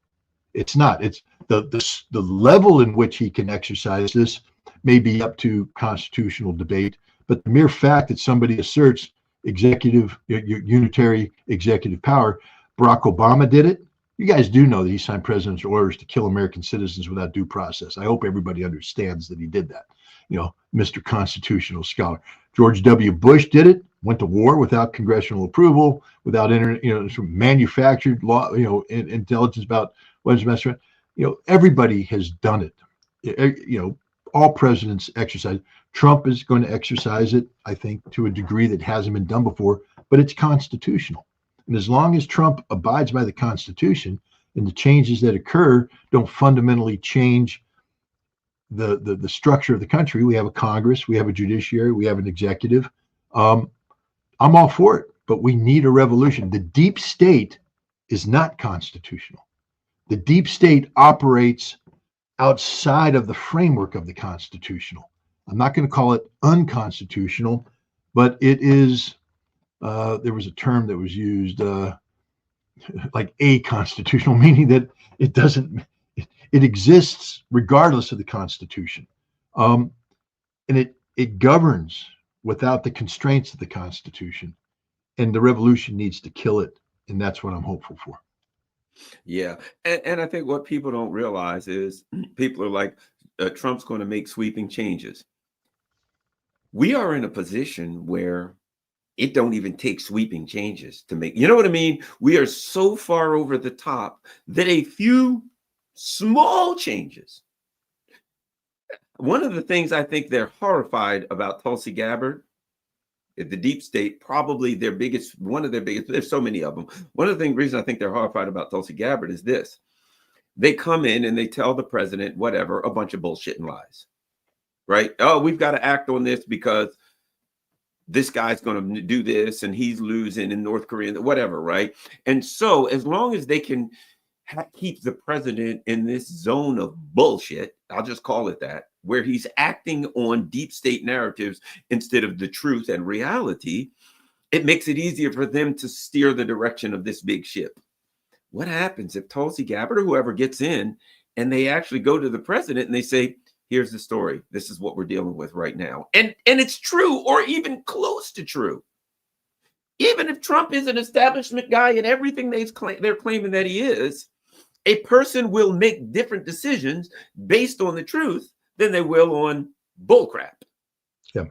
It's not. It's the level in which he can exercise this may be up to constitutional debate, but the mere fact that somebody asserts unitary executive power, Barack Obama did it. You guys do know that he signed president's orders to kill American citizens without due process. I hope everybody understands that he did that. Mr. Constitutional Scholar. George W. Bush did it, went to war without congressional approval, without manufactured law, intelligence about weapons of mass destruction. Everybody has done it. All presidents exercise. Trump is going to exercise it, I think, to a degree that hasn't been done before, but it's constitutional. And as long as Trump abides by the Constitution and the changes that occur don't fundamentally change the structure of the country, we have a Congress, we have a judiciary, we have an executive. I'm all for it, but we need a revolution. The deep state is not constitutional. The deep state operates outside of the framework of the constitutional. I'm not going to call it unconstitutional, but it is, there was a term that was used, like a-constitutional, meaning that it doesn't, it exists regardless of the Constitution. And it governs without the constraints of the Constitution. And the revolution needs to kill it. And that's what I'm hopeful for. Yeah. And I think what people don't realize is people are like, Trump's going to make sweeping changes. We are in a position where it don't even take sweeping changes to make, you know what I mean? We are so far over the top that a few small changes. One of the things I think they're horrified about Tulsi Gabbard, the deep state, probably their biggest, one of their biggest, there's so many of them. One of the reasons I think they're horrified about Tulsi Gabbard is this. They come in and they tell the president, whatever, a bunch of bullshit and lies, right? Oh, we've got to act on this because this guy's going to do this and he's losing in North Korea, whatever, right? And so as long as they can keep the president in this zone of bullshit, I'll just call it that, where he's acting on deep state narratives instead of the truth and reality, it makes it easier for them to steer the direction of this big ship. What happens if Tulsi Gabbard or whoever gets in and they actually go to the president and they say, here's the story. This is what we're dealing with right now. And it's true or even close to true. Even if Trump is an establishment guy and everything they're claiming that he is, a person will make different decisions based on the truth than they will on bullcrap. Yeah.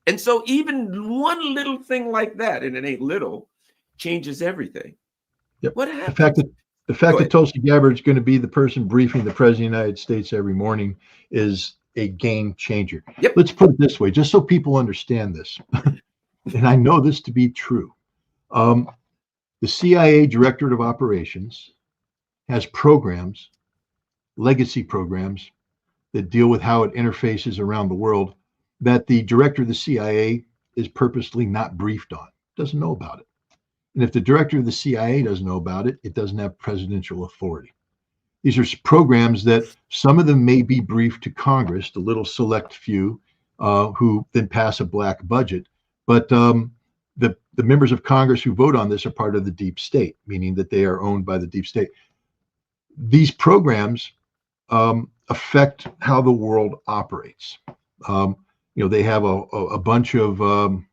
And so even one little thing like that, and it ain't little, changes everything. Yep. What happens? The fact that Tulsi Gabbard is going to be the person briefing the president of the United States every morning is a game changer. Yep. Let's put it this way, just so people understand this, and I know this to be true. The CIA Directorate of Operations has programs, legacy programs, that deal with how it interfaces around the world that the director of the CIA is purposely not briefed on, doesn't know about it. And if the director of the CIA doesn't know about it, it doesn't have presidential authority. These are programs that some of them may be briefed to Congress, the little select few who then pass a black budget. But the members of Congress who vote on this are part of the deep state, meaning that they are owned by the deep state. These programs affect how the world operates. They have a bunch of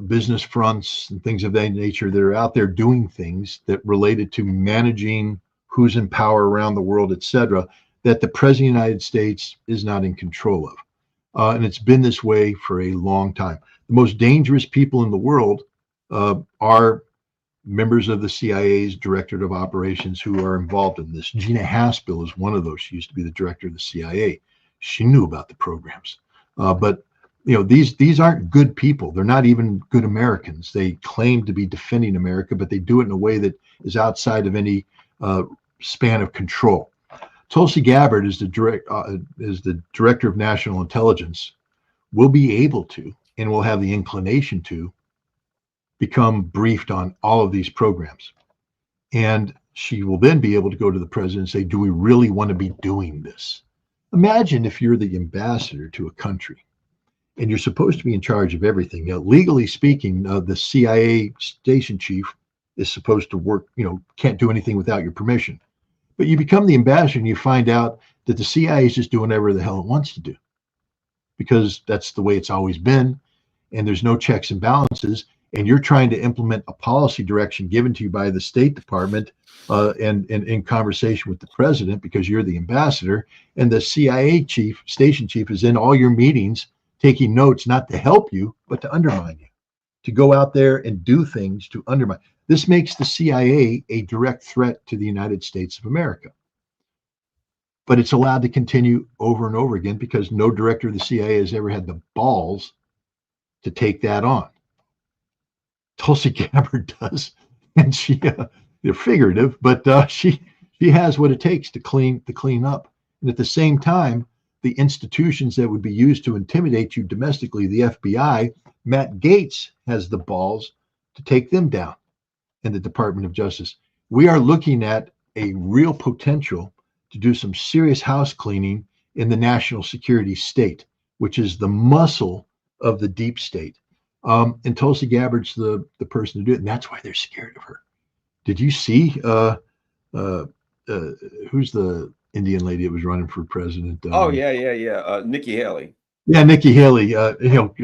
business fronts and things of that nature that are out there doing things that related to managing who's in power around the world, et cetera, that the president of the United States is not in control of. And it's been this way for a long time. The most dangerous people in the world are members of the CIA's Directorate of Operations who are involved in this. Gina Haspel is one of those. She used to be the director of the CIA. She knew about the programs. But these aren't good people. They're not even good Americans. They claim to be defending America, but they do it in a way that is outside of any span of control. Tulsi Gabbard is the director of national intelligence, will be able to, and will have the inclination to, become briefed on all of these programs. And she will then be able to go to the president and say, do we really want to be doing this? Imagine if you're the ambassador to a country and you're supposed to be in charge of everything. Legally speaking, the CIA station chief is supposed to work, can't do anything without your permission. But you become the ambassador and you find out that the CIA is just doing whatever the hell it wants to do, because that's the way it's always been. And there's no checks and balances. And you're trying to implement a policy direction given to you by the State Department and in conversation with the president, because you're the ambassador, and the CIA station chief is in all your meetings taking notes, not to help you, but to undermine you, to go out there and do things to undermine. This makes the CIA a direct threat to the United States of America. But it's allowed to continue over and over again because no director of the CIA has ever had the balls to take that on. Tulsi Gabbard does, and they're figurative, but she has what it takes to clean up. And at the same time, the institutions that would be used to intimidate you domestically, the FBI, Matt Gaetz has the balls to take them down in the Department of Justice. We are looking at a real potential to do some serious house cleaning in the national security state, which is the muscle of the deep state. And Tulsi Gabbard's the person to do it, and that's why they're scared of her. Did you see who's the Indian lady that was running for president? Nikki Haley. Yeah, Nikki Haley.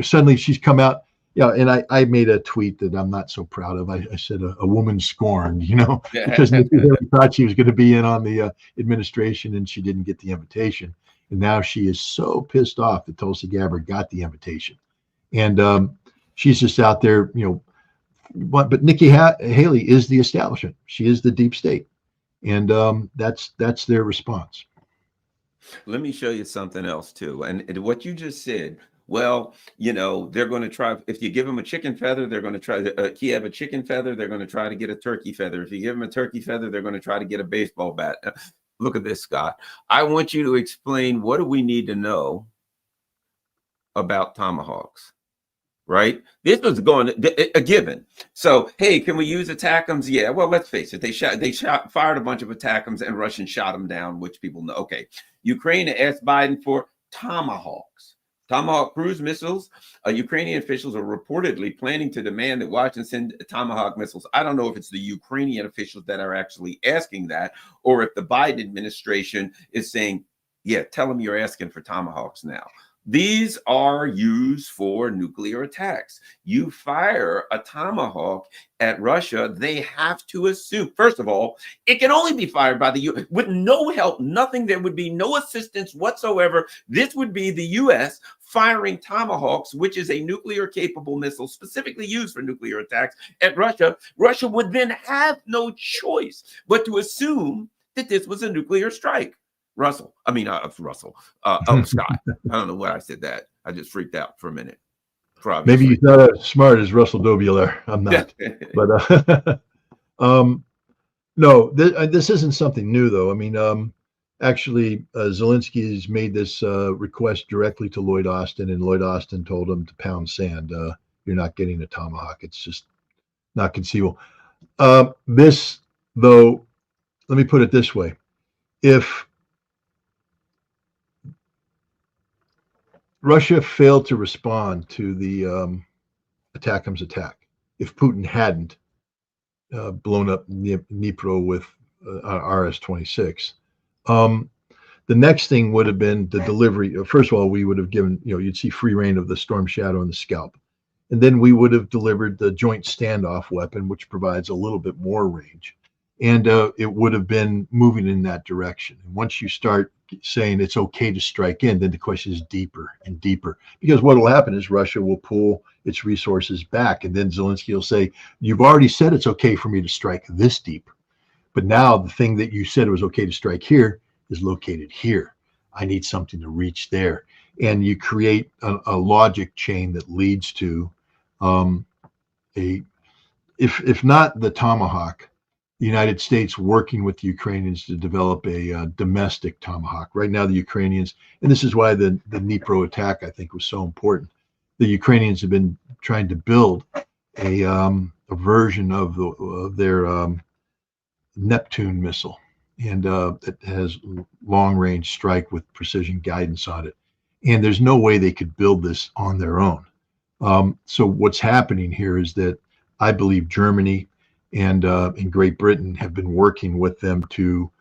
Suddenly she's come out. Yeah, and I made a tweet that I'm not so proud of. I said a woman scorned, because Nikki Haley thought she was going to be in on the administration and she didn't get the invitation. And now she is so pissed off that Tulsi Gabbard got the invitation. And she's just out there, but Nikki Haley is the establishment. She is the deep state. And that's their response. Let me show you something else too. And what you just said, well, they're going to try, if you give them a chicken feather, they're going to try Kiev a chicken feather, they're going to try to get a turkey feather. If you give them a turkey feather, they're going to try to get a baseball bat. Look at this, Scott. I want you to explain, what do we need to know about tomahawks? Right? This was a given. So, hey, can we use ATACMS? Yeah. Well, let's face it. They fired a bunch of ATACMS and Russians shot them down, which people know. Okay. Ukraine asked Biden for tomahawks, Tomahawk cruise missiles. Ukrainian officials are reportedly planning to demand that Washington send Tomahawk missiles. I don't know if it's the Ukrainian officials that are actually asking that, or if the Biden administration is saying, yeah, tell them you're asking for Tomahawks now. These are used for nuclear attacks. You fire a Tomahawk at Russia, they have to assume, first of all, it can only be fired by the U.S. with no help, nothing. There would be no assistance whatsoever. This would be the U.S. firing Tomahawks, which is a nuclear capable missile specifically used for nuclear attacks at Russia. Russia would then have no choice but to assume that this was a nuclear strike. Scott. I don't know why I said that. I just freaked out for a minute. Maybe he's not as smart as Russell Dobiel. I'm not. But no, this isn't something new, though. I mean, actually, Zelensky's made this request directly to Lloyd Austin, and Lloyd Austin told him to pound sand. You're not getting a Tomahawk. It's just not conceivable. This, though, let me put it this way. If Russia failed to respond to the ATACMS attack, if Putin hadn't blown up Dnipro with RS-26, the next thing would have been the delivery. First of all, we would have given, you'd see free reign of the Storm Shadow and the Scalp. And then we would have delivered the joint standoff weapon, which provides a little bit more range. And it would have been moving in that direction. And once you start saying it's okay to strike in, then the question is deeper and deeper. Because what will happen is Russia will pull its resources back. And then Zelensky will say, you've already said it's okay for me to strike this deep. But now the thing that you said it was okay to strike here is located here. I need something to reach there. And you create a logic chain that leads to if not the Tomahawk, the United States working with the Ukrainians to develop a domestic Tomahawk. Right now, the Ukrainians, and this is why the Dnipro attack, I think, was so important. The Ukrainians have been trying to build a version of their Neptune missile, and it has long-range strike with precision guidance on it. And there's no way they could build this on their own. So what's happening here is that I believe Germany and in Great Britain have been working with them to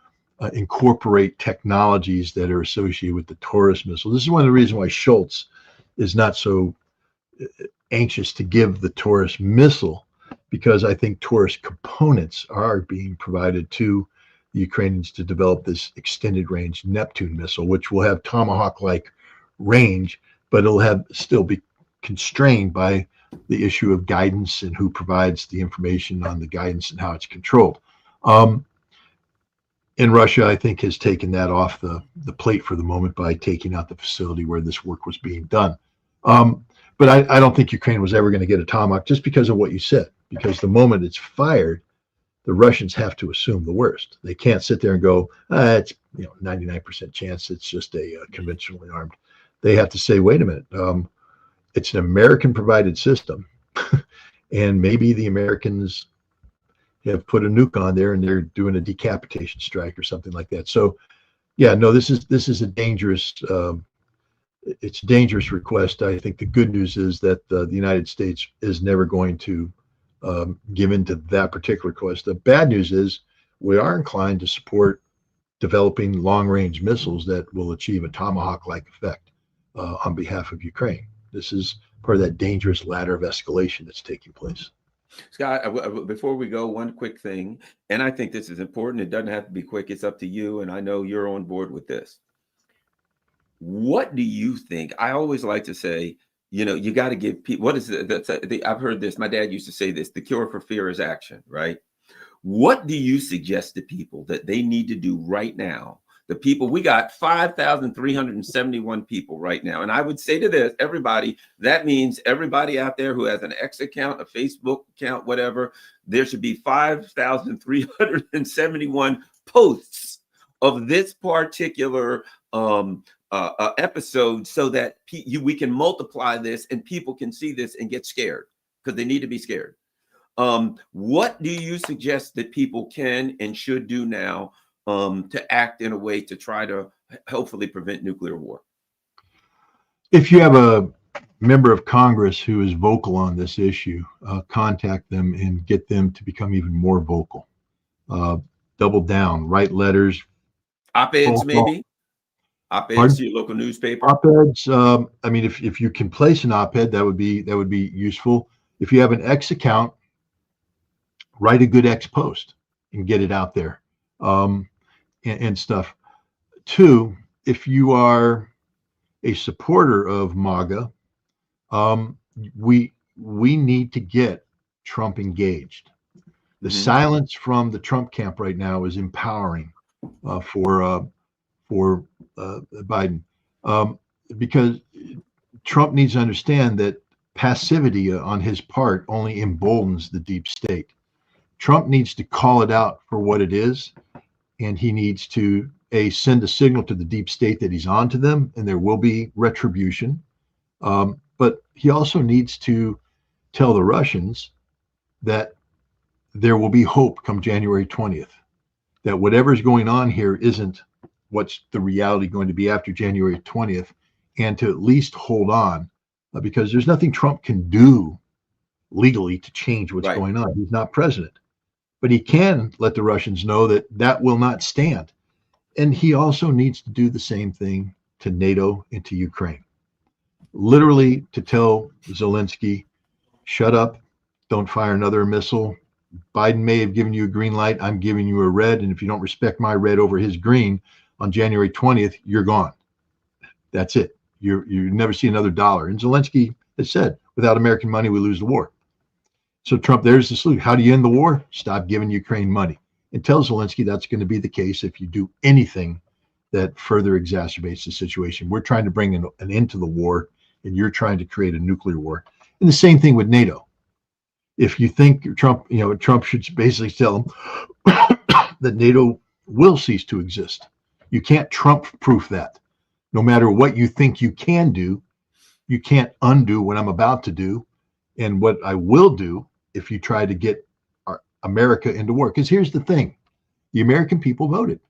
incorporate technologies that are associated with the Taurus missile. This is one of the reasons why Schultz is not so anxious to give the Taurus missile, because I think Taurus components are being provided to the Ukrainians to develop this extended range Neptune missile, which will have Tomahawk-like range, but it'll still be constrained by the issue of guidance and who provides the information on the guidance and how it's controlled. And Russia, I think, has taken that off the plate for the moment by taking out the facility where this work was being done. But I don't think Ukraine was ever going to get a Tomahawk just because of what you said, because the moment it's fired, the Russians have to assume the worst. They can't sit there and go, it's 99% chance it's just a conventionally armed. They have to say, wait a minute, it's an American provided system, and maybe the Americans have put a nuke on there and they're doing a decapitation strike or something like that. So yeah, no, this is a dangerous it's a dangerous request. I think the good news is that the United States is never going to give in to that particular request. The bad news is we are inclined to support developing long-range missiles that will achieve a tomahawk-like effect on behalf of Ukraine. This is part of that dangerous ladder of escalation that's taking place. Scott, before we go, one quick thing, and I think this is important. It doesn't have to be quick. It's up to you, and I know you're on board with this. What do you think? I always like to say, you got to give people, what is it? I've heard this. My dad used to say this, the cure for fear is action, right? What do you suggest to people that they need to do right now? The people, we got 5,371 people right now. And I would say to this, everybody, that means everybody out there who has an X account, a Facebook account, whatever, there should be 5,371 posts of this particular episode so that we can multiply this and people can see this and get scared because they need to be scared. What do you suggest that people can and should do now to act in a way to try to hopefully prevent nuclear war? If you have a member of Congress who is vocal on this issue, contact them and get them to become even more vocal. Double down, write letters. Op-eds, maybe? Op-eds to your local newspaper? Op-eds, I mean, if you can place an op-ed, that would be useful. If you have an X account, write a good X post and get it out there. And stuff. Two, if you are a supporter of MAGA, we need to get Trump engaged. The silence from the Trump camp right now is empowering for Biden, because Trump needs to understand that passivity on his part only emboldens the deep state. Trump needs to call it out for what it is. And he needs to send a signal to the deep state that he's on to them, and there will be retribution. But he also needs to tell the Russians that there will be hope come January 20th, that whatever's going on here isn't what's the reality going to be after January 20th, and to at least hold on, because there's nothing Trump can do legally to change what's going on. He's not president. But he can let the Russians know that that will not stand. And he also needs to do the same thing to NATO and to Ukraine. Literally to tell Zelensky, shut up, don't fire another missile. Biden may have given you a green light, I'm giving you a red, and if you don't respect my red over his green on January 20th, you're gone. That's it. You never see another dollar. And Zelensky has said, without American money, we lose the war. So Trump, there's the solution. How do you end the war? Stop giving Ukraine money. And tell Zelensky that's going to be the case if you do anything that further exacerbates the situation. We're trying to bring an end to the war, and you're trying to create a nuclear war. And the same thing with NATO. If you think Trump should basically tell them that NATO will cease to exist. You can't Trump-proof that. No matter what you think you can do, you can't undo what I'm about to do and what I will do if you try to get America into war. Because here's the thing. The American people voted.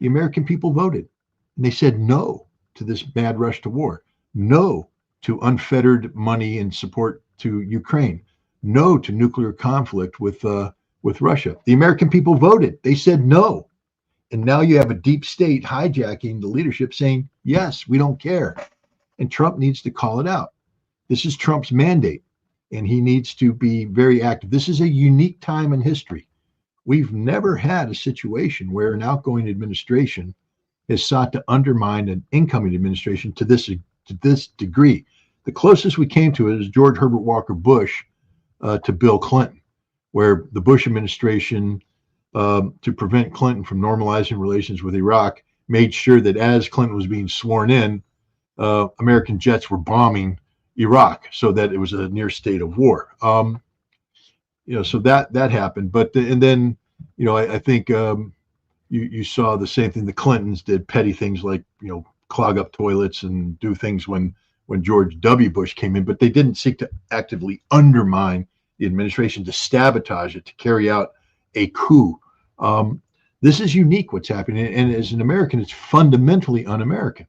The American people voted. And they said no to this mad rush to war. No to unfettered money and support to Ukraine. No to nuclear conflict with Russia. The American people voted. They said no. And now you have a deep state hijacking the leadership saying, yes, we don't care. And Trump needs to call it out. This is Trump's mandate, and he needs to be very active. This is a unique time in history. We've never had a situation where an outgoing administration has sought to undermine an incoming administration to this degree. The closest we came to it is George Herbert Walker Bush to Bill Clinton, where the Bush administration, to prevent Clinton from normalizing relations with Iraq, made sure that as Clinton was being sworn in, American jets were bombing Iraq, so that it was a near state of war. So that happened. But and then, I think you saw the same thing the Clintons did, petty things like clog up toilets and do things when when George W. Bush came in, but they didn't seek to actively undermine the administration, to sabotage it, to carry out a coup. This is unique what's happening. And as an American, it's fundamentally un-American.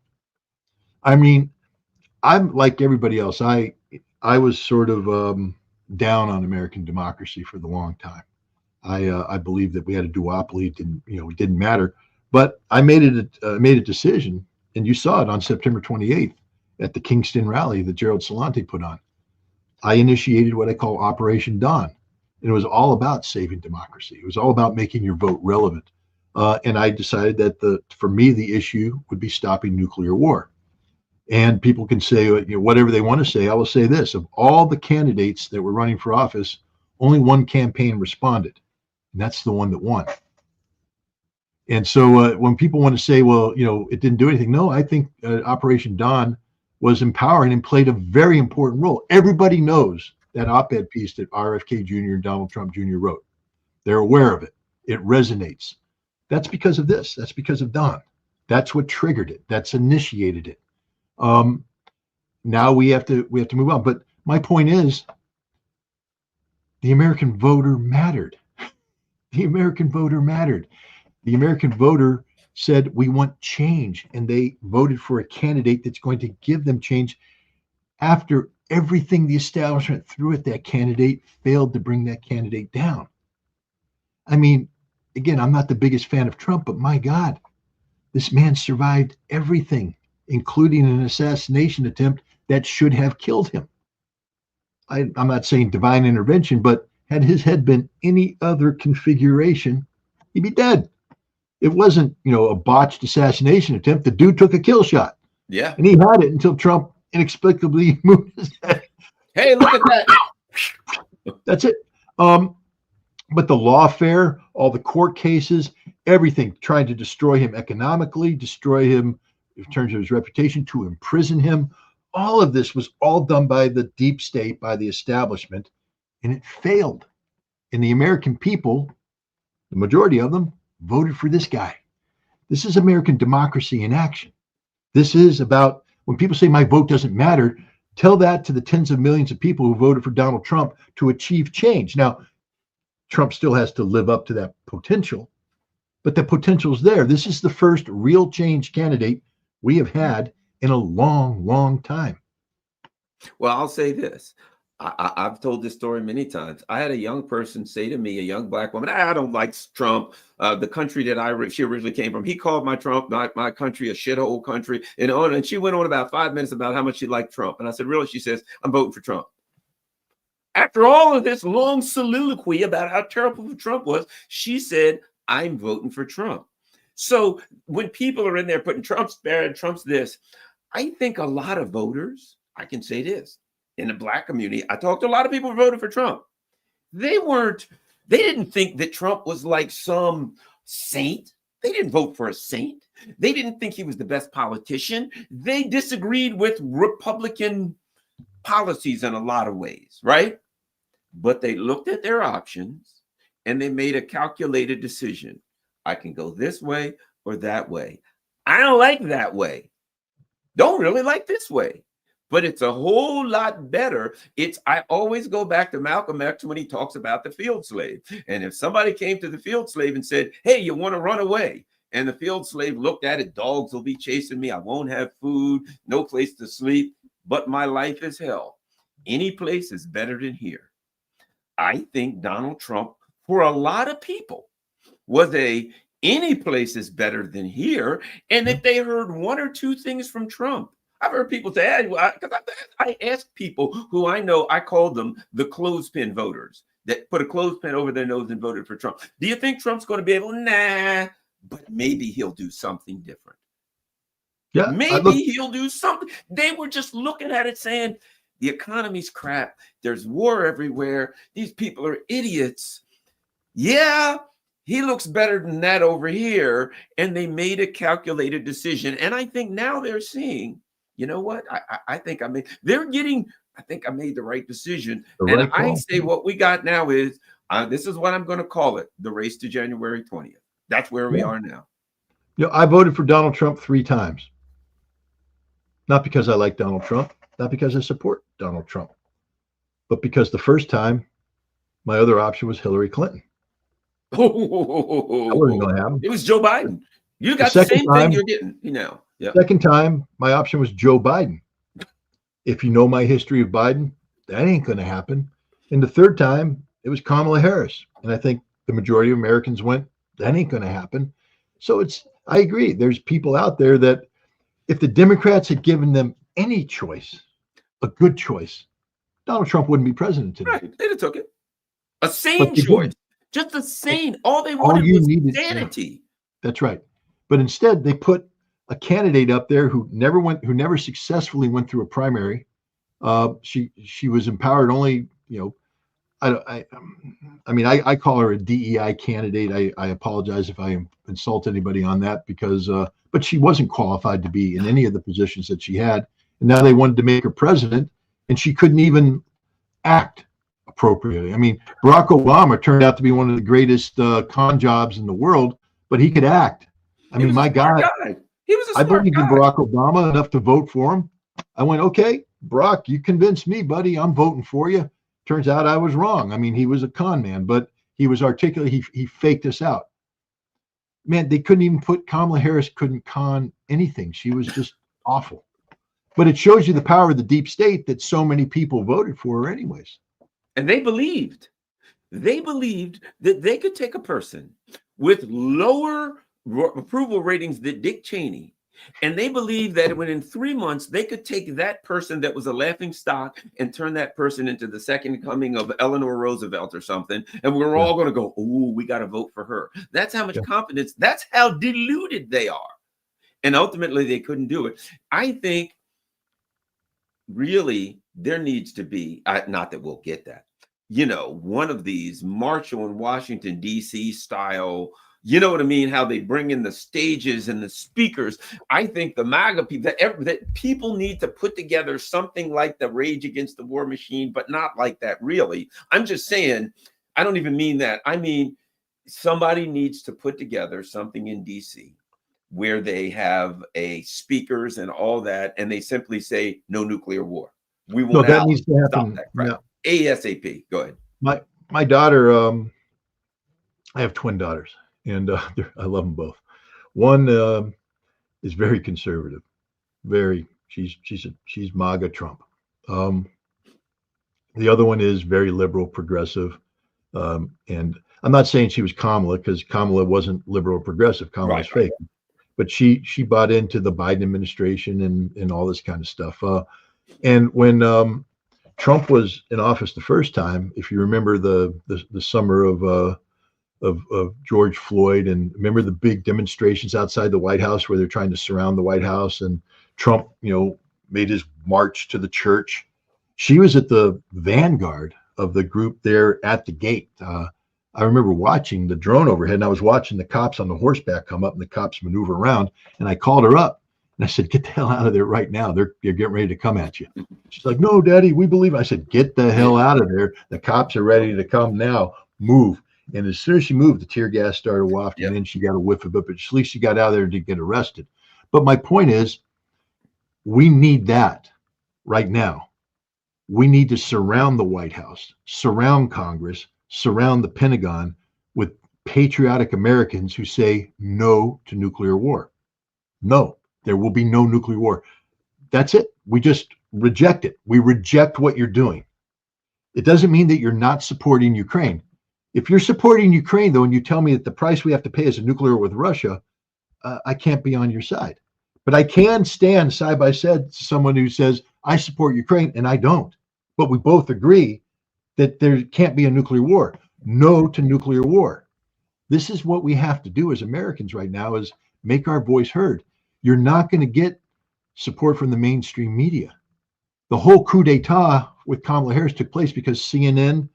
I mean, I'm like everybody else. I was sort of down on American democracy for the long time. I believed that we had a duopoly. It didn't matter. But I made a decision, and you saw it on September 28th at the Kingston rally that Gerald Celente put on. I initiated what I call Operation Dawn. And it was all about saving democracy. It was all about making your vote relevant. And I decided that for me, the issue would be stopping nuclear war. And people can say whatever they want to say. I will say this: of all the candidates that were running for office, only one campaign responded, and that's the one that won. And so when people want to say, well, it didn't do anything, no, I think Operation Dawn was empowering and played a very important role. Everybody knows that op-ed piece that RFK Jr. and Donald Trump Jr. wrote. They're aware of it. It resonates. That's because of this. That's because of Dawn. That's what triggered it. That's initiated it. Now we have to move on. But my point is, the American voter mattered. The American voter mattered. The American voter said, we want change, and they voted for a candidate that's going to give them change after everything the establishment threw at that candidate failed to bring that candidate down. I mean, again, I'm not the biggest fan of Trump, but my God, this man survived everything, including an assassination attempt that should have killed him. I'm not saying divine intervention, but had his head been any other configuration, he'd be dead. It wasn't, a botched assassination attempt. The dude took a kill shot. Yeah. And he had it until Trump inexplicably moved his head. Hey, look at that. That's it. But the lawfare, all the court cases, everything trying to destroy him economically, destroy him in terms of his reputation, to imprison him. All of this was all done by the deep state, by the establishment, and it failed. And the American people, the majority of them, voted for this guy. This is American democracy in action. This is about, when people say my vote doesn't matter, tell that to the tens of millions of people who voted for Donald Trump to achieve change. Now, Trump still has to live up to that potential, but the potential is there. This is the first real change candidate we have had in a long, long time. Well, I'll say this. I've told this story many times. I had a young person say to me, a young Black woman, I don't like Trump. The country that she originally came from, he called my country a shithole country. And she went on about 5 minutes about how much she liked Trump. And I said, really? She says, I'm voting for Trump. After all of this long soliloquy about how terrible Trump was, she said, I'm voting for Trump. So when people are in there putting Trump's bad, Trump's this, I think a lot of voters, I can say this, in the Black community, I talked to a lot of people who voted for Trump. They didn't think that Trump was like some saint. They didn't vote for a saint. They didn't think he was the best politician. They disagreed with Republican policies in a lot of ways, right? But they looked at their options and they made a calculated decision. I can go this way or that way. I don't like that way. Don't really like this way. But it's a whole lot better. I always go back to Malcolm X when he talks about the field slave. And if somebody came to the field slave and said, hey, you want to run away? And the field slave looked at it, dogs will be chasing me. I won't have food, no place to sleep, but my life is hell. Any place is better than here. I think Donald Trump, for a lot of people, was any place is better than here. And if they heard one or two things from Trump, I've heard people say, because I ask people who I know, I call them the clothespin voters that put a clothespin over their nose and voted for Trump. Do you think Trump's going to be able? Nah, but maybe he'll do something different. Yeah, maybe he'll do something. They were just looking at it saying, the economy's crap. There's war everywhere. These people are idiots. Yeah, he looks better than that over here. And they made a calculated decision. And I think now they're seeing, you know what? I think I made the right decision. And I say what we got now is, this is what I'm going to call it, the race to January 20th. That's where we are now. I voted for Donald Trump 3 times. Not because I like Donald Trump, not because I support Donald Trump, but because the first time my other option was Hillary Clinton. That wasn't going to happen. It was Joe Biden. You The got the second same time- thing you're getting now. Yeah. Second time, my option was Joe Biden. If you know my history of Biden, that ain't going to happen. And the third time, it was Kamala Harris. And I think the majority of Americans went, that ain't going to happen. So I agree. There's people out there that if the Democrats had given them any choice, a good choice, Donald Trump wouldn't be president today. Right. They'd have took it. A But sane they choice. didn't. Just a sane. All they All wanted you was needed- sanity. That's right. But instead, they put a candidate up there who never successfully went through a primary. She was empowered only, I call her a DEI candidate. I apologize if I insult anybody on that because, but she wasn't qualified to be in any of the positions that she had. And now they wanted to make her president, and she couldn't even act appropriately. I mean, Barack Obama turned out to be one of the greatest con jobs in the world, but he could act. I mean, my God, He was a I smart believed in guy. Barack Obama enough to vote for him. I went, okay, Barack, you convinced me, buddy. I'm voting for you. Turns out I was wrong. I mean, he was a con man, but he was articulate. He faked us out. Man, they couldn't even Kamala Harris couldn't con anything. She was just awful. But it shows you the power of the deep state that so many people voted for her anyways. And they believed that they could take a person with lower approval ratings than Dick Cheney, and they believed that within 3 months they could take that person that was a laughing stock and turn that person into the second coming of Eleanor Roosevelt or something, and we're all going to go, oh, we got to vote for her. That's how much confidence, that's how deluded they are. And ultimately they couldn't do it. I think really there needs to be, not that we'll get that, one of these march on Washington, D.C. style, you know what I mean? How they bring in the stages and the speakers. I think the MAGA people, that people need to put together something like the Rage Against the War Machine, but not like that really. I'm just saying, I don't even mean that. I mean, somebody needs to put together something in D.C. where they have speakers and all that, and they simply say, no nuclear war. We want that needs to happen. Stop that crap. ASAP. Go ahead. My daughter, I have twin daughters, and I love them both. One is very conservative, she's MAGA Trump. The other one is very liberal, progressive, and I'm not saying she was Kamala because Kamala wasn't liberal or progressive. Kamala was fake, but she bought into the Biden administration and all this kind of stuff. And when Trump was in office the first time, if you remember the summer of George Floyd, and remember the big demonstrations outside the White House where they're trying to surround the White House, and Trump, made his march to the church. She was at the vanguard of the group there at the gate. I remember watching the drone overhead, and I was watching the cops on the horseback come up and the cops maneuver around, and I called her up and I said, get the hell out of there right now. They're getting ready to come at you. She's like, no, Daddy, we believe. I said, get the hell out of there. The cops are ready to come now. Move. And as soon as she moved, the tear gas started wafting in. She got a whiff of it, but at least she got out of there and didn't get arrested. But my point is, we need that right now. We need to surround the White House, surround Congress, surround the Pentagon with patriotic Americans who say no to nuclear war. No, there will be no nuclear war. That's it. We just reject it. We reject what you're doing. It doesn't mean that you're not supporting Ukraine. If you're supporting Ukraine, though, and you tell me that the price we have to pay is a nuclear war with Russia, I can't be on your side. But I can stand side by side to someone who says, I support Ukraine, and I don't. But we both agree that there can't be a nuclear war. No to nuclear war. This is what we have to do as Americans right now, is make our voice heard. You're not going to get support from the mainstream media. The whole coup d'etat with Kamala Harris took place because CNN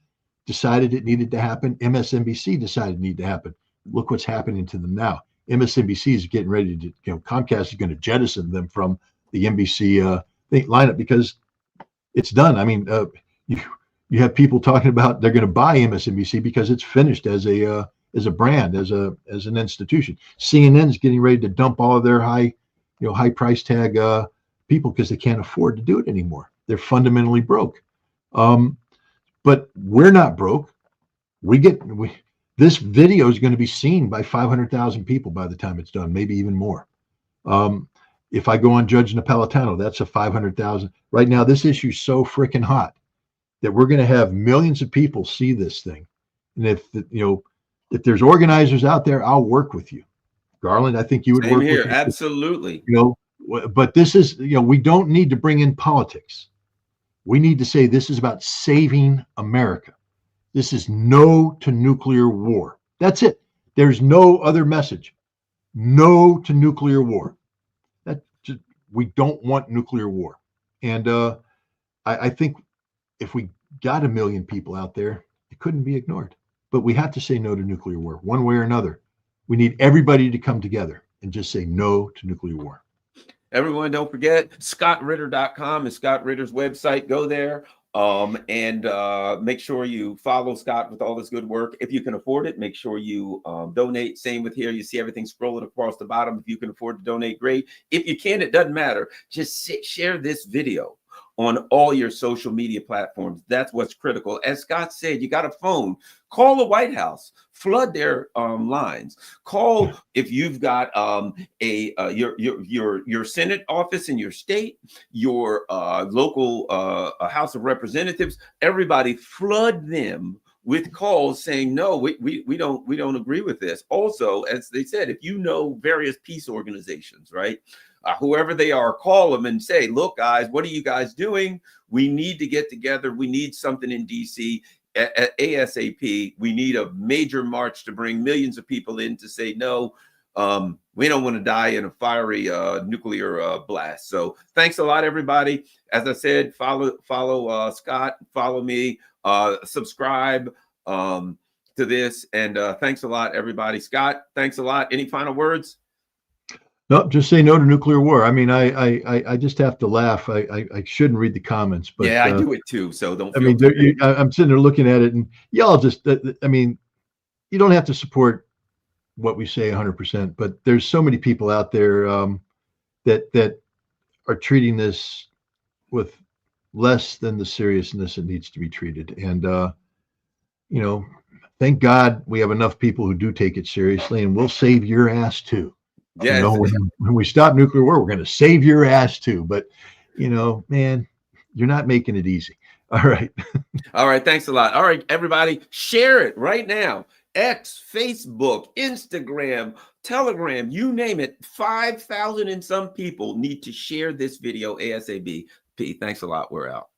decided it needed to happen. MSNBC decided it needed to happen. Look what's happening to them now. MSNBC is getting ready to, Comcast is going to jettison them from the NBC lineup because it's done. I mean, you have people talking about they're going to buy MSNBC because it's finished as a brand, as an institution. CNN's getting ready to dump all of their high price tag people because they can't afford to do it anymore. They're fundamentally broke. But we're not broke. This video is going to be seen by 500,000 people by the time it's done, maybe even more. If I go on Judge Napolitano, that's a 500,000. Right now, this issue is so freaking hot that we're going to have millions of people see this thing. And if there's organizers out there, I'll work with you. Garland, I think you would Same work here. with me. Absolutely. But this is, we don't need to bring in politics. We need to say this is about saving America. This is no to nuclear war. That's it. There's no other message. No to nuclear war. We don't want nuclear war. And I think if we got 1 million people out there, it couldn't be ignored. But we have to say no to nuclear war, one way or another. We need everybody to come together and just say no to nuclear war. Everyone, don't forget, scottritter.com is Scott Ritter's website. Go there and make sure you follow Scott with all this good work. If you can afford it, make sure you donate. Same with here. You see everything scrolling across the bottom. If you can afford to donate, great. If you can't, it doesn't matter. Just share this video on all your social media platforms. That's what's critical. As Scott said, you got a phone, call the White House, flood their lines. Call if you've got your Senate office in your state, your local House of Representatives. Everybody, flood them with calls saying no, we don't agree with this. Also, as they said, if you know various peace organizations, right? Whoever they are, call them and say, look, guys, what are you guys doing? We need to get together. We need something in DC ASAP. We need a major march to bring millions of people in to say, no, we don't want to die in a fiery nuclear blast. So thanks a lot, everybody. As I said, follow Scott, follow me, subscribe to this. And thanks a lot, everybody. Scott, thanks a lot. Any final words? No, just say no to nuclear war. I mean, I just have to laugh. I shouldn't read the comments, but yeah, I do it too. So don't. I mean, I'm sitting there looking at it, and y'all just. I mean, you don't have to support what we say 100%, but there's so many people out there that are treating this with less than the seriousness it needs to be treated. And thank God we have enough people who do take it seriously, and we'll save your ass too. Yes. When we stop nuclear war, we're going to save your ass too. But, man, you're not making it easy. All right. All right. Thanks a lot. All right, everybody, share it right now. X, Facebook, Instagram, Telegram, you name it. 5,000 and some people need to share this video ASAP. Thanks a lot. We're out.